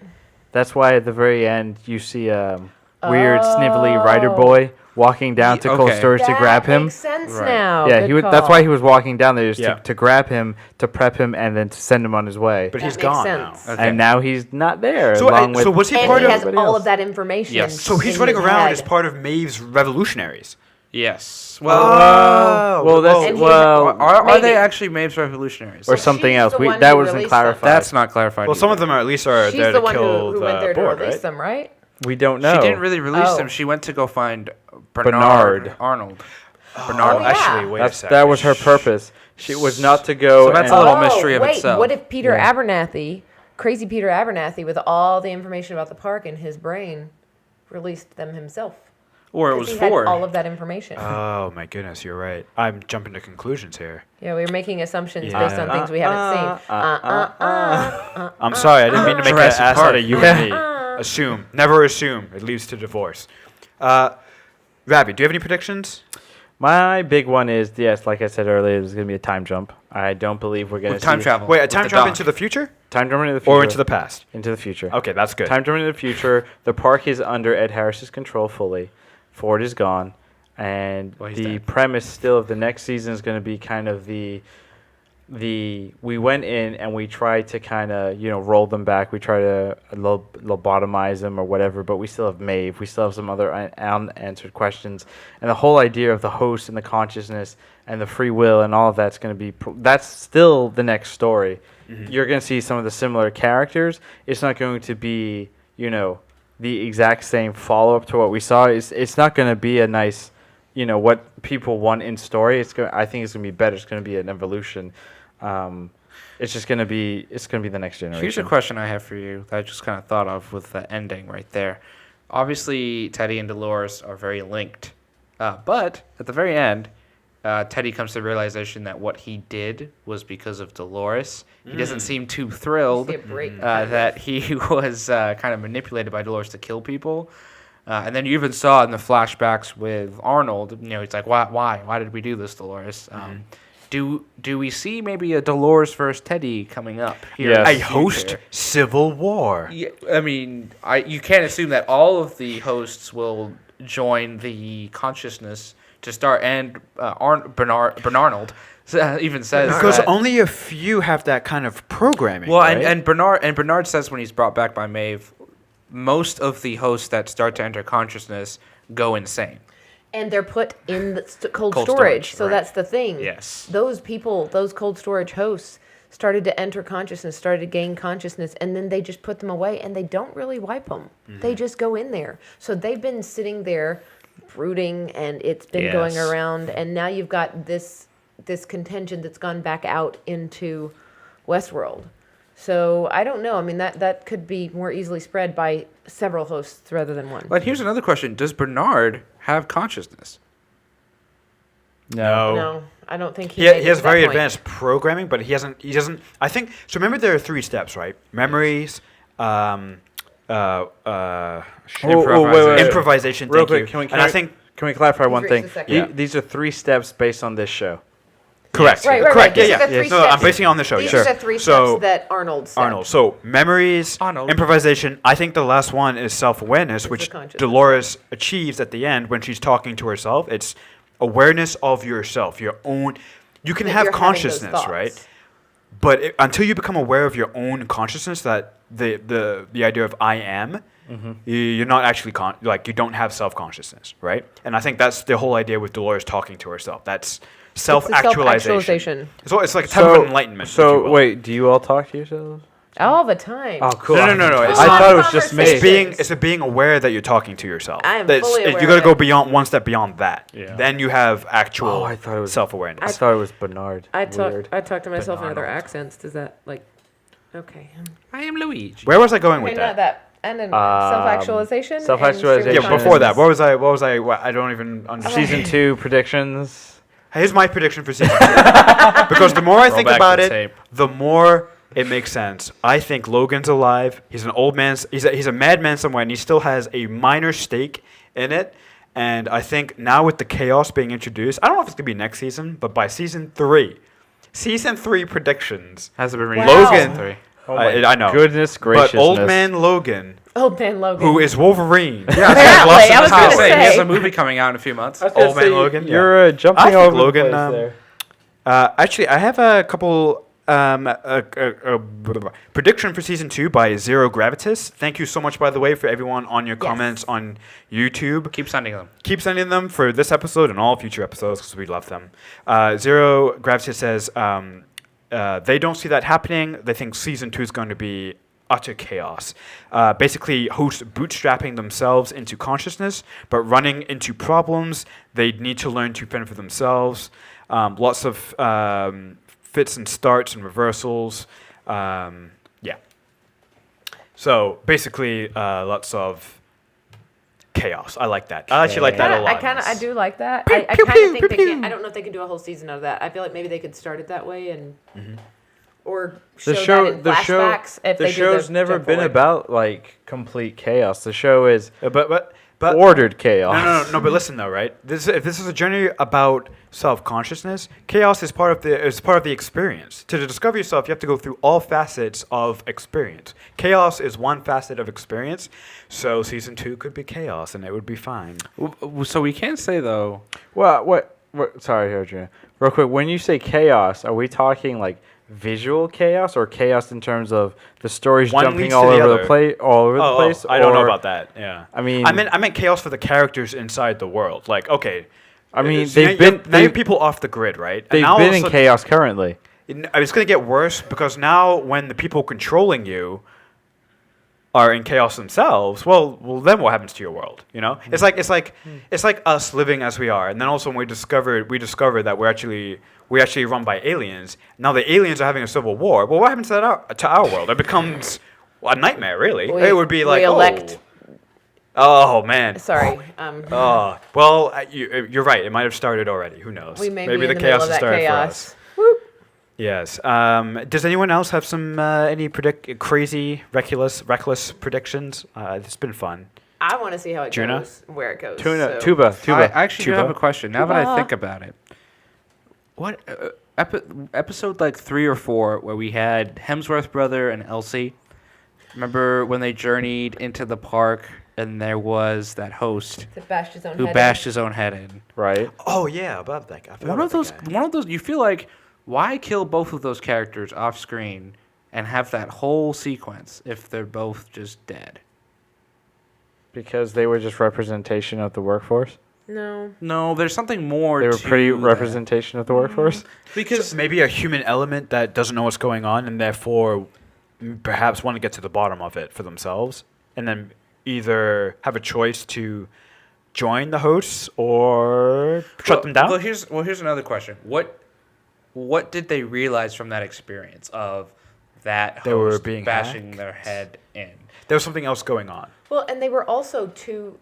That's why at the very end you see a weird snivelly writer boy walking down to cold Okay. storage to grab That him. makes sense Right. now. Yeah, Good that's call. why he was walking down there, just Yeah. to grab him, to prep him, and then to send him on his way. But That he's makes gone sense. now. Okay. And now he's not there. So, along with so was he And part he of? has everybody all else. of that information. Yes. So he's in running his around head. as part of Maeve's revolutionaries. Yes. well, that's And he- Are Maybe. they actually Maeve's revolutionaries? or something she's else. the We, one that who wasn't released them. clarified. That's not clarified. Well, some either. of them are at least are She's there the to one kill who went there the board, to release right? them, right? we don't know. She didn't really release Oh. them. She went to go find Bernard. Arnold. Bernard. yeah. Actually, wait a second. That was her purpose. She was not to go. So that's and- a little mystery of wait, itself. What if Peter Yeah. Abernathy, crazy Peter Abernathy, with all the information about the park in his brain, released them himself? Or it 'Cause was he had Ford. all of that information. Oh my goodness, you're right. I'm jumping to conclusions here. Yeah, we were making assumptions Yeah. based on things we haven't seen. I'm sorry, I didn't mean to make an Jurassic ass Park. out of you and me. Assume. Never assume. It leads to divorce. Rabbi, do you have any predictions? My big one is, yes, like I said earlier, there's going to be a time jump. I don't believe we're going With to time see travel. Wait, a with time the jump doc. into the future? Time jump into the future. Or into the past? Into the future. Okay, that's good. Time jump into the future. The park is under Ed Harris's control fully. Ford is gone. And Well, he's the dead. premise still of the next season is going to be kind of the we went in and we tried to kind of roll them back. We try to lobotomize them or whatever, but we still have Maeve. We still have some other unanswered questions, and the whole idea of the host and the consciousness and the free will and all of that's going to be that's still the next story. Mm-hmm. You're going to see some of the similar characters. It's not going to be the exact same follow up to what we saw. It's not going to be a nice what people want in story. I think it's going to be better. It's going to be an evolution. It's just gonna be the next generation. Here's a question I have for you that I just kind of thought of with the ending right there. Obviously, Teddy and Dolores are very linked, but at the very end, Teddy comes to the realization that what he did was because of Dolores. He doesn't seem too thrilled See a break. that he was kind of manipulated by Dolores to kill people. And then you even saw in the flashbacks with Arnold, he's like, why did we do this, Dolores? Do we see maybe a Dolores versus Teddy coming up here? Yes. in A the host future? civil war. Yeah, I mean, you can't assume that all of the hosts will join the consciousness to start. And Bernard even says Because that, only a few have that kind of programming. well, right? and Bernard says when he's brought back by Maeve, most of the hosts that start to enter consciousness go insane. And they're put in the cold Cold storage. storage, So right. that's the thing. Yes. Those people, those cold storage hosts, started to enter consciousness, started to gain consciousness, and then they just put them away, and they don't really wipe them. They just go in there. So they've been sitting there brooding, and it's been going Yes. around, and now you've got this contention that's gone back out into WestWorld. So I don't know. I mean, that could be more easily spread by several hosts rather than one. But here's another question: does Bernard have consciousness? No, I don't think He made it has to that very point. advanced programming, but he doesn't. I think so. Remember, there are 3 steps, right? Memories, Improvisation. improvisation. Real Thank quick, you. can we And I think can we clarify one reached thing? the second. These are 3 steps based on this show. correct. Right. Correct. These Yeah, are the yeah. three No, I'm steps. basing it on the show. These yeah. are the 3 So, steps that Arnold said. Arnold. So memories, Arnold. improvisation. I think the last one is self-awareness, the which consciousness. Dolores achieves at the end when she's talking to herself. It's awareness of yourself, your own. You can That have you're having those consciousness, thoughts. right? But until you become aware of your own consciousness, that the idea of I am, you're not actually you don't have self-consciousness, right? And I think that's the whole idea with Dolores talking to herself. That's self-actualization. self-actualization. So it's like a type of enlightenment. if you So will. wait, do you all talk to yourselves? All the time. Oh, cool. No. It's I not- thought it was just me. Conversation. It's being aware that you're talking to yourself. I am That's- fully aware You got to of go it. beyond one step beyond that. Yeah. Then you have actual Oh, I thought it was- self-awareness. I thought it was Bernard. I Weird. talk to myself in other Arnold. accents. Does that okay? I am Luigi. Where was I going with Okay, not that? that. And then self-actualization. and self-actualization. Yeah, streaming before that, consciousness. what was I? I don't even understand. Season 2 predictions. Here's my prediction for season 2. Because the more I think back about the it, tape. the more it makes sense. I think Logan's alive. He's an old man. He's a madman somewhere, and he still has a minor stake in it. And I think now with the chaos being introduced, I don't know if it's going to be next season, but by season 3 predictions. Hasn't been Wow. released. Logan, Three. Oh my I know. goodness But graciousness. old man Logan, Old man Logan. who is Wolverine. Apparently, I was I gonna was saying, he has say. a movie coming out in a few months. Old Man Logan, yeah. You're jumping I think all over Logan, the place there. Actually, I have a couple prediction for season 2 by Zero Gravitas. Thank you so much, by the way, for everyone on your comments on YouTube. Keep sending them. Keep sending them for this episode and all future episodes because we love them. Zero Gravitas says they don't see that happening. They think season 2 is going to be utter chaos. Basically, hosts bootstrapping themselves into consciousness, but running into problems they need to learn to fend for themselves. Lots of fits and starts and reversals. Yeah. So basically, lots of chaos. I like that. I actually like that a lot. I do like that. I kind of think they can. I don't know if they can do a whole season of that. I feel like maybe they could start it that way and or show that in flashbacks. If the they show's do never jump been forward. about like complete chaos. The show is But ordered chaos. No. But listen though, right? If this is a journey about self-consciousness, chaos is part of the experience. To discover yourself, you have to go through all facets of experience. Chaos is one facet of experience. So season 2 could be chaos, and it would be fine. So we can't say though. Well, what? Sorry, Adrian. Real quick, when you say chaos, are we talking like visual chaos or chaos in terms of the stories One jumping leads all to the over other. the place? I don't know or- about that. Yeah. I mean, I meant chaos for the characters inside the world. Like, okay. I mean, so now you have people off the grid, right? And They've now all been of a in sudden- chaos currently. It's going to get worse because now when the people controlling you are in chaos themselves, well, then what happens to your world? You know, it's like us living as we are, and then also when we discover that we're actually run by aliens. Now the aliens are having a civil war. Well, what happens to our world? It becomes a nightmare, really. It would be like, oh man. Sorry. Oh well, you're right. It might have started already. Who knows? We may be in the the chaos middle of has that started for chaos. us. Yes. Does anyone else have some any crazy, reckless predictions? It's been fun. I want to see how it Tuna? goes, where it goes. Tuba. I actually do Tuba. have a question. Now that I Tuba. think about it, what episode like 3 or 4 where we had Hemsworth brother and Elsie? Remember when they journeyed into the park and there was that host That bashed his own who head bashed his own head in? Right. Oh yeah, about that guy. One of those. You feel like why kill both of those characters off screen and have that whole sequence if they're both just dead? Because they were just representation of the workforce. No. No, there's something more. They were to pretty that. representation of the workforce. Because Maybe a human element that doesn't know what's going on and therefore perhaps want to get to the bottom of it for themselves, and then either have a choice to join the hosts or shut them down. Well, here's another question. What did they realize from that experience of that They were host being bashing hacked? their head in? There was something else going on. Well, and they were also two,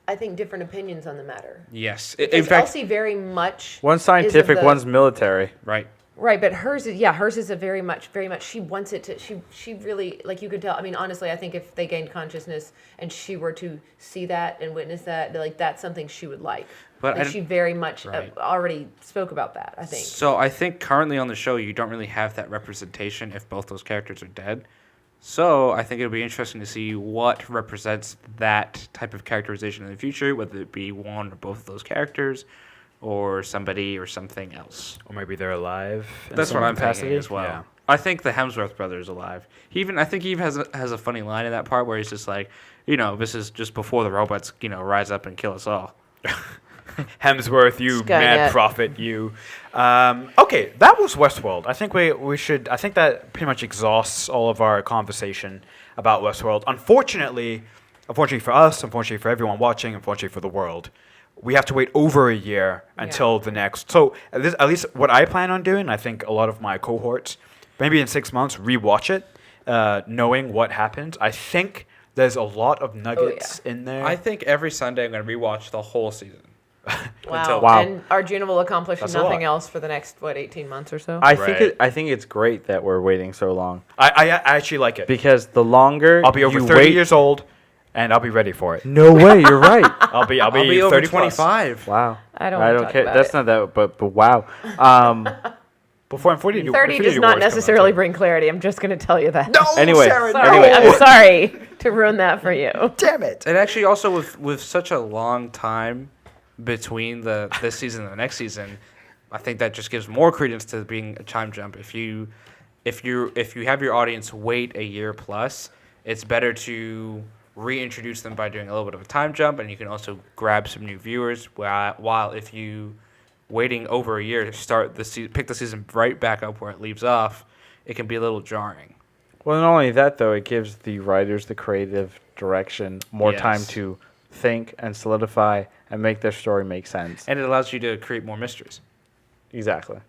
I think, different opinions on the matter. Yes. Because In fact, Elsie very much One's is scientific, of the- one's military. right. Right, but hers is a very much. She wants it to. She really, like, you could tell. I mean, honestly, I think if they gained consciousness and she were to see that and witness that, like, that's something she would like. But Like, I- she very much Right. already spoke about that, I think. So I think currently on the show you don't really have that representation if both those characters are dead. So I think it'll be interesting to see what represents that type of characterization in the future, whether it be one or both of those characters, or somebody or something else. Or maybe they're alive. in That's some what I'm capacity. thinking as well. Yeah. I think the Hemsworth brother is alive. I think he even has a funny line in that part where he's just like, this is just before the robots, rise up and kill us all. Hemsworth, you Skynet. mad prophet, you. Okay, that was Westworld. I think we should. I think that pretty much exhausts all of our conversation about Westworld. Unfortunately for us, unfortunately for everyone watching, unfortunately for the world, we have to wait over a year until the next. So at least what I plan on doing, I think a lot of my cohorts, maybe in 6 months, rewatch it, knowing what happened. I think there's a lot of nuggets in there. I think every Sunday I'm going to rewatch the whole season. Wow. Wow. And Arjuna will accomplish That's a nothing lot. else for the next 18 months or so. I Right. think it's great that we're waiting so long I actually like it. because the longer I'll be over you 30 wait, years old, and I'll be ready for it. No way, you're right. I'll be I'll be over 30 plus. 25. Wow. I don't wanna talk care. about That's it. not that, but wow. Before I'm 40, 30 does not necessarily bring clarity. I'm just going to tell you that. No, Anyway, Sarah, Sorry, no. I'm sorry to ruin that for you. Damn it. And actually, also with such a long time between this season and the next season, I think that just gives more credence to being a time jump. If you have your audience wait a year plus, it's better to reintroduce them by doing a little bit of a time jump, and you can also grab some new viewers. While if you waiting over a year to start pick the season right back up where it leaves off, it can be a little jarring. Well, not only that, though, it gives the writers the creative direction, more time Yes. to think and solidify and make their story make sense. And it allows you to create more mysteries. Exactly.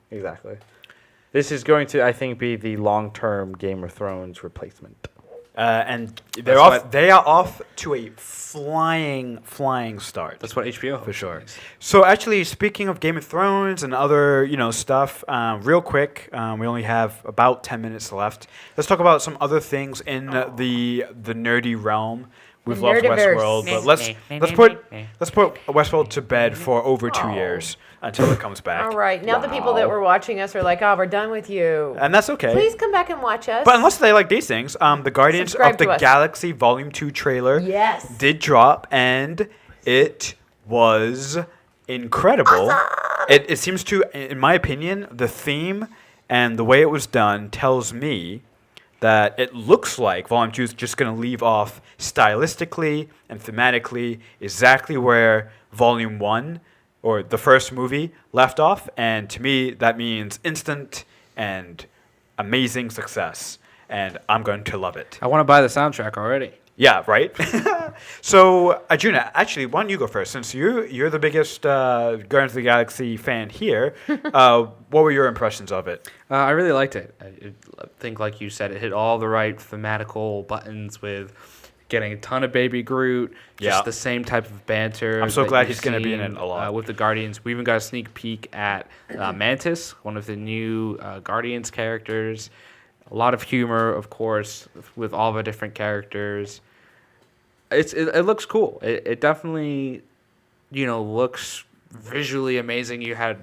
This is going to, I think, be the long-term Game of Thrones replacement. And That's they are off to a flying start. That's what HBO For sure. is. So actually, speaking of Game of Thrones and other stuff, real quick, we only have about 10 minutes left. Let's talk about some other things in the nerdy realm. We've loved Nerdiverse. Westworld, but let's put Westworld to bed for over 2 years until it comes back. All right. Now the people that were watching us are like, oh, we're done with you. And that's okay. Please come back and watch us. But unless they like these things, the Guardians Subscribe of the to us. Galaxy Volume 2 trailer Yes. did drop, and it was incredible. It seems to, in my opinion, the theme and the way it was done tells me that it looks like Volume 2 is just going to leave off stylistically and thematically exactly where Volume 1 or the first movie left off. And to me, that means instant and amazing success. And I'm going to love it. I want to buy the soundtrack already. Yeah, right? So, Arjuna, actually, why don't you go first? Since you're the biggest Guardians of the Galaxy fan here, what were your impressions of it? I really liked it. I think, like you said, it hit all the right thematical buttons with getting a ton of Baby Groot, just the same type of banter. I'm so that glad you've he's gonna be in seen, it a lot. with the Guardians. We even got a sneak peek at Mantis, one of the new Guardians characters. A lot of humor, of course, with all the different characters. It looks cool. It definitely, looks visually amazing. You had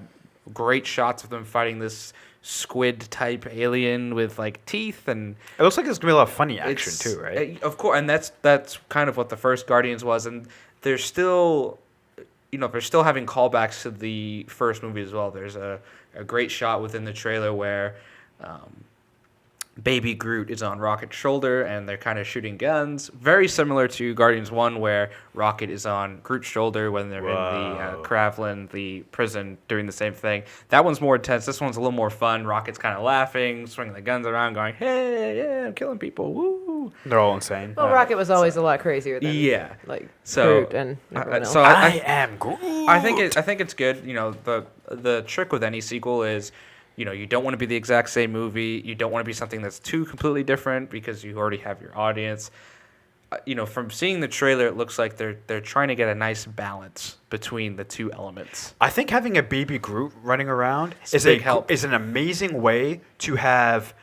great shots of them fighting this squid type alien with like teeth, and It looks like there's going to be a lot of funny action it's- too, right? Of course, and that's kind of what the first Guardians was, and they're still, they're still having callbacks to the first movie as well. There's a great shot within the trailer where Baby Groot is on Rocket's shoulder, and they're kind of shooting guns. Very similar to Guardians 1, where Rocket is on Groot's shoulder when they're in the Kravlan, the prison, doing the same thing. That one's more intense. This one's a little more fun. Rocket's kind of laughing, swinging the guns around, going, hey, yeah, I'm killing people, woo. They're all insane. Well, Rocket was always a lot crazier than Yeah. So, Groot and everyone else. So I am Groot. I think it's good. The trick with any sequel is, you don't want to be the exact same movie. You don't want to be something that's too completely different because you already have your audience. From seeing the trailer, it looks like they're trying to get a nice balance between the two elements. I think having a Baby Groot running around help. is an amazing way to have.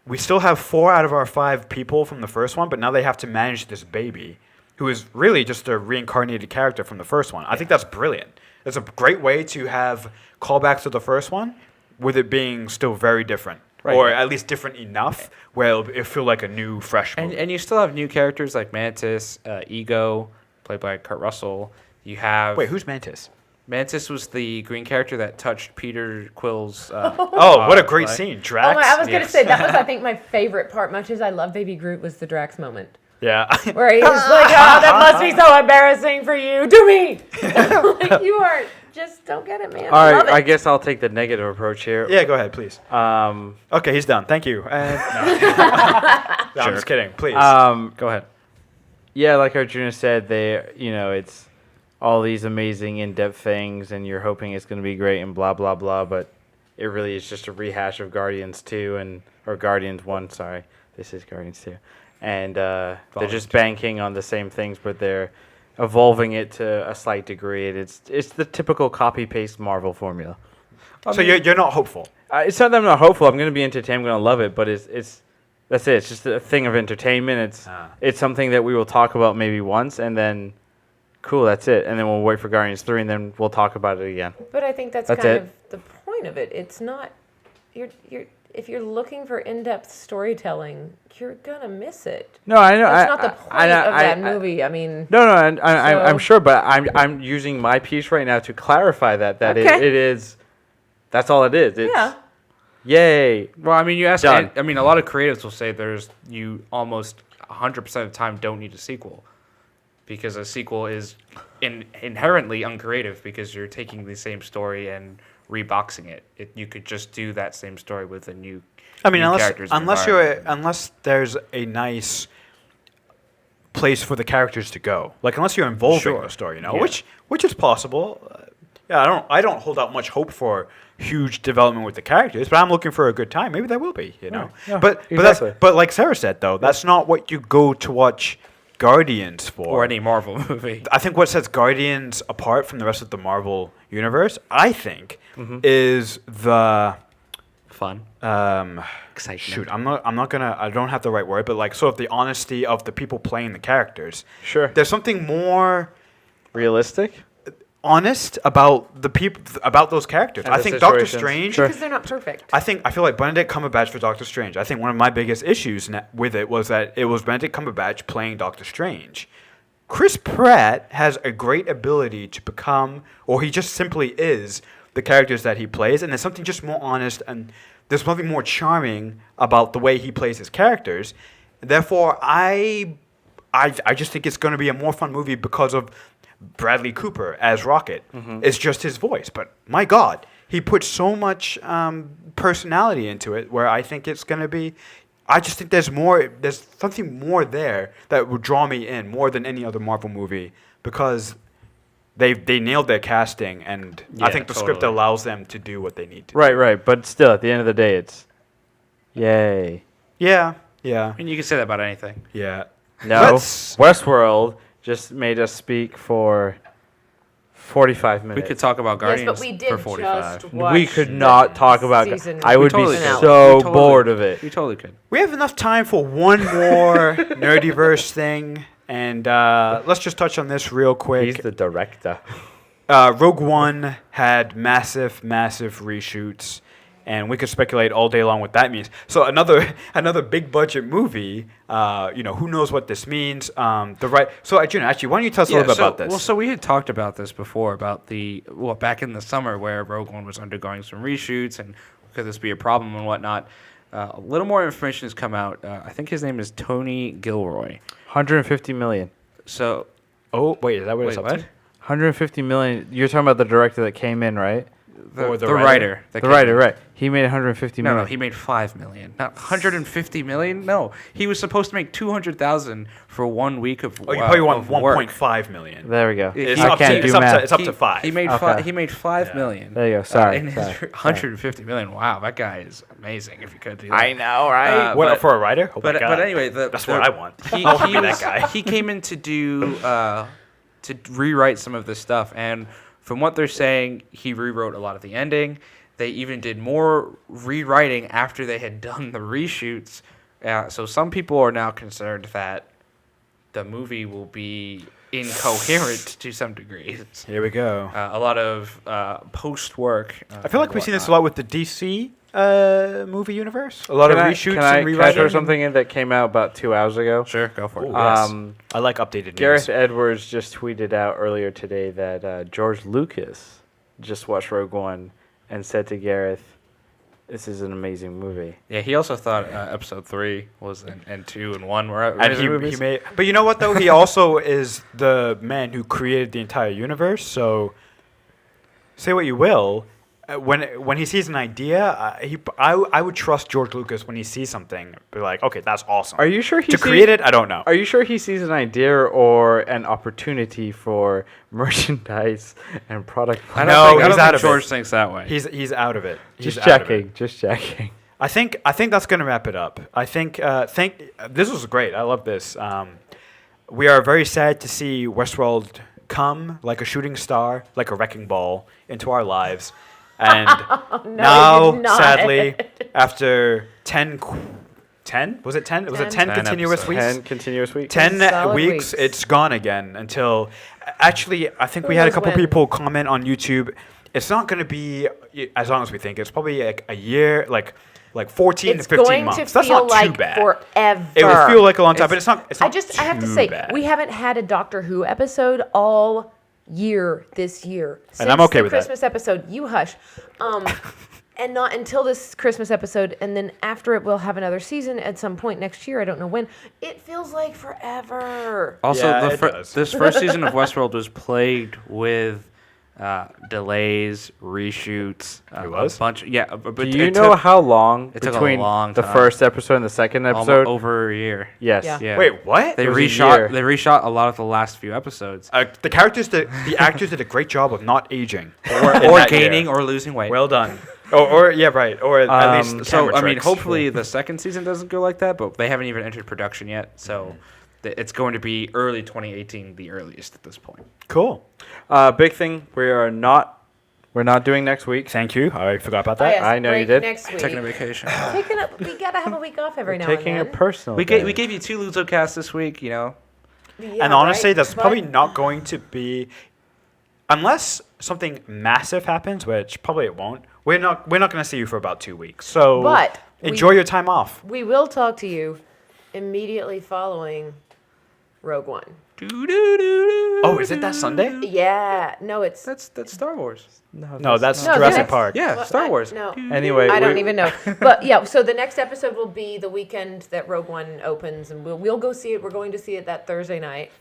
We still have 4 out of our 5 people from the first one, but now they have to manage this baby, who is really just a reincarnated character from the first one. I think that's brilliant. It's a great way to have callbacks to the first one, with it being still very different, Right. or at least different enough where it'll feel like a new, fresh movie. And you still have new characters like Mantis, Ego, played by Kurt Russell. You have Wait, who's Mantis? Mantis was the green character that touched Peter Quill's. Oh, what a great scene, Drax. Oh I was going to Yes. say, that was, I think, my favorite part. Much as I love Baby Groot, was the Drax moment. Yeah. Where he was like, oh, that must be so embarrassing for you. Do me! Like, you are, just don't get it, man. All I right, love it. I guess I'll take the negative approach here. Yeah, go ahead, please. Um, Okay, he's done. Thank you. No, I'm just kidding. Please. Go ahead. Yeah, like Arjuna said, it's all these amazing in-depth things, and you're hoping it's going to be great and blah blah blah, but it really is just a rehash of Guardians 2 or Guardians 1. Sorry, this is Guardians 2, and they're just banking on the same things, but they're evolving it to a slight degree. And it's the typical copy-paste Marvel formula. So you're not hopeful. It's not that I'm not hopeful. I'm going to be entertained. I'm going to love it, but it's that's it. It's just a thing of entertainment. It's something that we will talk about maybe once, and then cool, that's it. And then we'll wait for Guardians 3, and then we'll talk about it again. But I think that's That's kind it. of the point of it. It's not, if you're looking for in-depth storytelling, you're gonna miss it. No, I know. That's not the point of that movie. I mean, No, I'm So- sure, but I'm using my piece right now to clarify that Okay. it is. That's all it is. It's, yeah. Yay. Well, I mean, you asked. Done. A lot of creatives will say you almost 100% of the time don't need a sequel, because a sequel is inherently uncreative because you're taking the same story and reboxing it. You could just do that same story with a new. I mean, new characters and environment. unless there's a nice place for the characters to go, like unless you're involving the story, Yeah. which is possible. Yeah, I don't hold out much hope for huge development with the characters, but I'm looking for a good time. Maybe there will be, Yeah, but exactly. but like Sarah said though, that's not what you go to watch Guardians for. Or any Marvel movie. I think what sets Guardians apart from the rest of the Marvel universe, I think, is the Fun. Excitement. shoot. I don't have the right word, but like sort of the honesty of the people playing the characters. Sure. There's something more Realistic? honest about the people, about those characters. And I the think Doctor situations. Strange. Sure. Because they're not perfect. I feel like Benedict Cumberbatch for Doctor Strange. I think one of my biggest issues with it was that it was Benedict Cumberbatch playing Doctor Strange. Chris Pratt has a great ability to become, or he just simply is, the characters that he plays, and there's something just more honest and there's something more charming about the way he plays his characters. Therefore, I just think it's going to be a more fun movie because of Bradley Cooper as Rocket. It's just his voice, but my God, he put so much personality into it. Where I think it's going to be, I just think there's something more there that would draw me in more than any other Marvel movie because they nailed their casting, and I Yeah, think the script totally. allows them to do what they need to. do. Right. But still, at the end of the day, it's yay. Yeah. I mean, you can say that about anything. No. No, Westworld just made us speak for 45 minutes. We could talk about Guardians yes, but we did for 45. just watch We could not the talk about. season I would be totally finale. so We totally- bored of it. We totally could. We have enough time for one more Nerdiverse thing, and let's just touch on this real quick. He's the director. Rogue One had massive reshoots, and we could speculate all day long what that means. So another big budget movie. Who knows what this means? So Arjuna, actually, why don't you tell us a little bit about this? Well, so we had talked about this before about back in the summer where Rogue One was undergoing some reshoots and could this be a problem and whatnot. A little more information has come out. I think his name is Tony Gilroy. 150 million. So, oh wait, is that what it's wait, up what? to? 150 million. You're talking about the director that came in, right? Or The the writer. that The came writer, in. right? He made 150 million. No, he made $5 million, not 150 million. No, he was supposed to make 200,000 for 1 week of. Oh, you probably want of work. 1.5 million. There we go. It's I up can't to, do it's up math. to, it's up to 5. He made Okay. he made $5 million. There you go. Sorry. And his sorry. 150 million. Wow, that guy is amazing. If you could do that. I know, right? Uh, What but- for a writer? Oh my But God. but anyway, That's what I want. He, I wanna he be that was- guy. he came in to do to rewrite some of this stuff, and from what they're saying, he rewrote a lot of the ending. They even did more rewriting after they had done the reshoots. So some people are now concerned that the movie will be incoherent to some degree. Here we go. A lot of post work. I feel like we've seen this a lot with the DC movie universe. A lot of reshoots can I and throw rewriting. something in that came out about 2 hours ago? Sure, go for it. Ooh, yes. I like updated Gareth news. Edwards just tweeted out earlier today that George Lucas just watched Rogue One and said to Gareth, "This is an amazing movie." Yeah, he also thought episode 3 was and 2 and 1 were And amazing he movies. made, but you know what though? He also is the man who created the entire universe. So, say what you will, when he sees an idea, I would trust George Lucas when he sees something. Be like, okay, that's awesome. Are you sure he to create it? I don't know. Are you sure he sees an idea or an opportunity for merchandise and product? I No, don't he's think out of George it. thinks that way. He's out of it. He's Just out of it. checking. I think that's gonna wrap it up. I think this was great. I love this. We are very sad to see Westworld come like a shooting star, like a wrecking ball into our lives, and now did not. sadly, after 10 was it 10? It was it 10 10 continuous episodes. weeks. 10 continuous weeks. 10 Solid weeks, weeks. it's gone again until actually I think we Who had a knows couple when? people comment on YouTube. It's not going to be as long as we think. It's probably like a year, like 14 It's to 15 going months. to That's feel not like too bad. forever. It would feel like a long time, but it's not. It's I not I have to too say, bad. we haven't had a Doctor Who episode all year this year. And I'm Since okay the with that. Christmas episode, you hush. And not until this Christmas episode, and then after it, we'll have another season at some point next year. I don't know when. It feels like forever. Also, Yeah, it does. this first season of Westworld was plagued with delays, reshoots. It was? A bunch. Yeah. But Do you know how long it took a between long the time. first episode and the second episode? Over a year. Yes. Yeah. Yeah. Wait, what? They It was a reshot. year. They reshot a lot of the last few episodes. The actors did a great job of not aging Or that gaining year. or losing weight. Well done. Or yeah, right. Or at least the So camera I mean, tricks. hopefully the second season doesn't go like that, but they haven't even entered production yet. So it's going to be early 2018, the earliest at this point. Cool. Big thing, we're not doing next week. Thank you. I forgot about Oh, that. yes, I know you break did. Next week. Taking a vacation. We gotta have a week off every now Taking and a then. personal. we day. gave you 2 LuZoCasts this week. You know. Yeah, And honestly, right? that's But- probably not going to be, unless something massive happens, which probably it won't. We're not going to see you for about 2 weeks. So But enjoy your time off. We will talk to you immediately following Rogue One. Oh, is it that Sunday? Yeah. No, it's. That's Star Wars. No, that's No, Jurassic that's- Park. Yeah, Well, Star Wars. No. Anyway, I don't even know. But yeah, so the next episode will be the weekend that Rogue One opens, and we'll go see it. We're going to see it that Thursday night,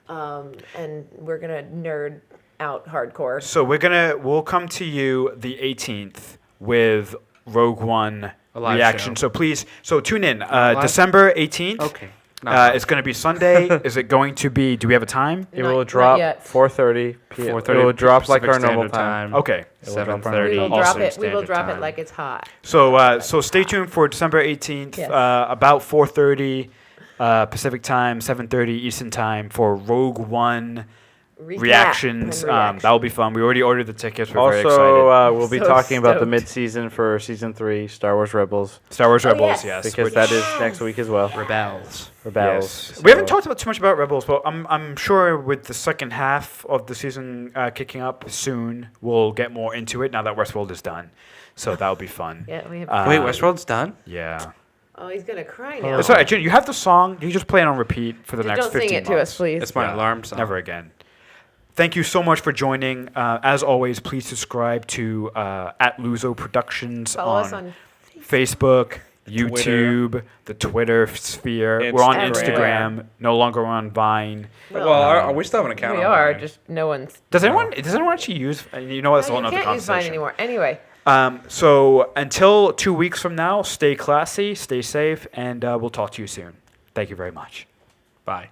and we're gonna nerd out hardcore. So we'll come to you the 18th with Rogue One A live reaction. show. So please, Tune in. live? December 18th. Okay. Not It's going to be Sunday. Is it going to be? Do we have a time? It Not- will not drop yet. 4:30 p.m. 4:30 It will drop like Pacific our normal Standard time. Okay. It will drop our 7:30. We will normal drop Eastern it. We will Standard drop it Time. like it's hot. So stay tuned for December 18th, Yes. about 4:30 Pacific time, 7:30 Eastern time for Rogue One Recap reactions. and reaction. That will be fun. We already ordered the tickets. We're very Also, excited. we'll be So talking about the stoked. mid-season for season 3, Star Wars Rebels, Star Wars Oh, Rebels, yes. yes. because which- that is next week as well. Rebels. Rebels. Yes. We haven't So- talked about too much about Rebels, but I'm sure with the second half of the season kicking up soon, we'll get more into it now that WestWorld is done. So that'll be fun. Yeah, we have. Wait, Westworld's done? Yeah. Oh, he's gonna cry now. That's right, Jen. You have the song. You just play it on repeat for the next Don't 15 sing it to months. us, please. It's my Yeah, alarm song. Never again. Thank you so much for joining. As always, please subscribe to at Luzo Productions Follow us on Facebook, YouTube, the Twitter sphere. We're on Instagram. Instagram. No longer on Vine. Well, are we still have an account? We on are, Vine? just no one's. Does anyone actually use? You know, that's a No, whole you other can't use Vine conversation. anymore. Anyway, So until 2 weeks from now, stay classy, stay safe, and we'll talk to you soon. Thank you very much. Bye.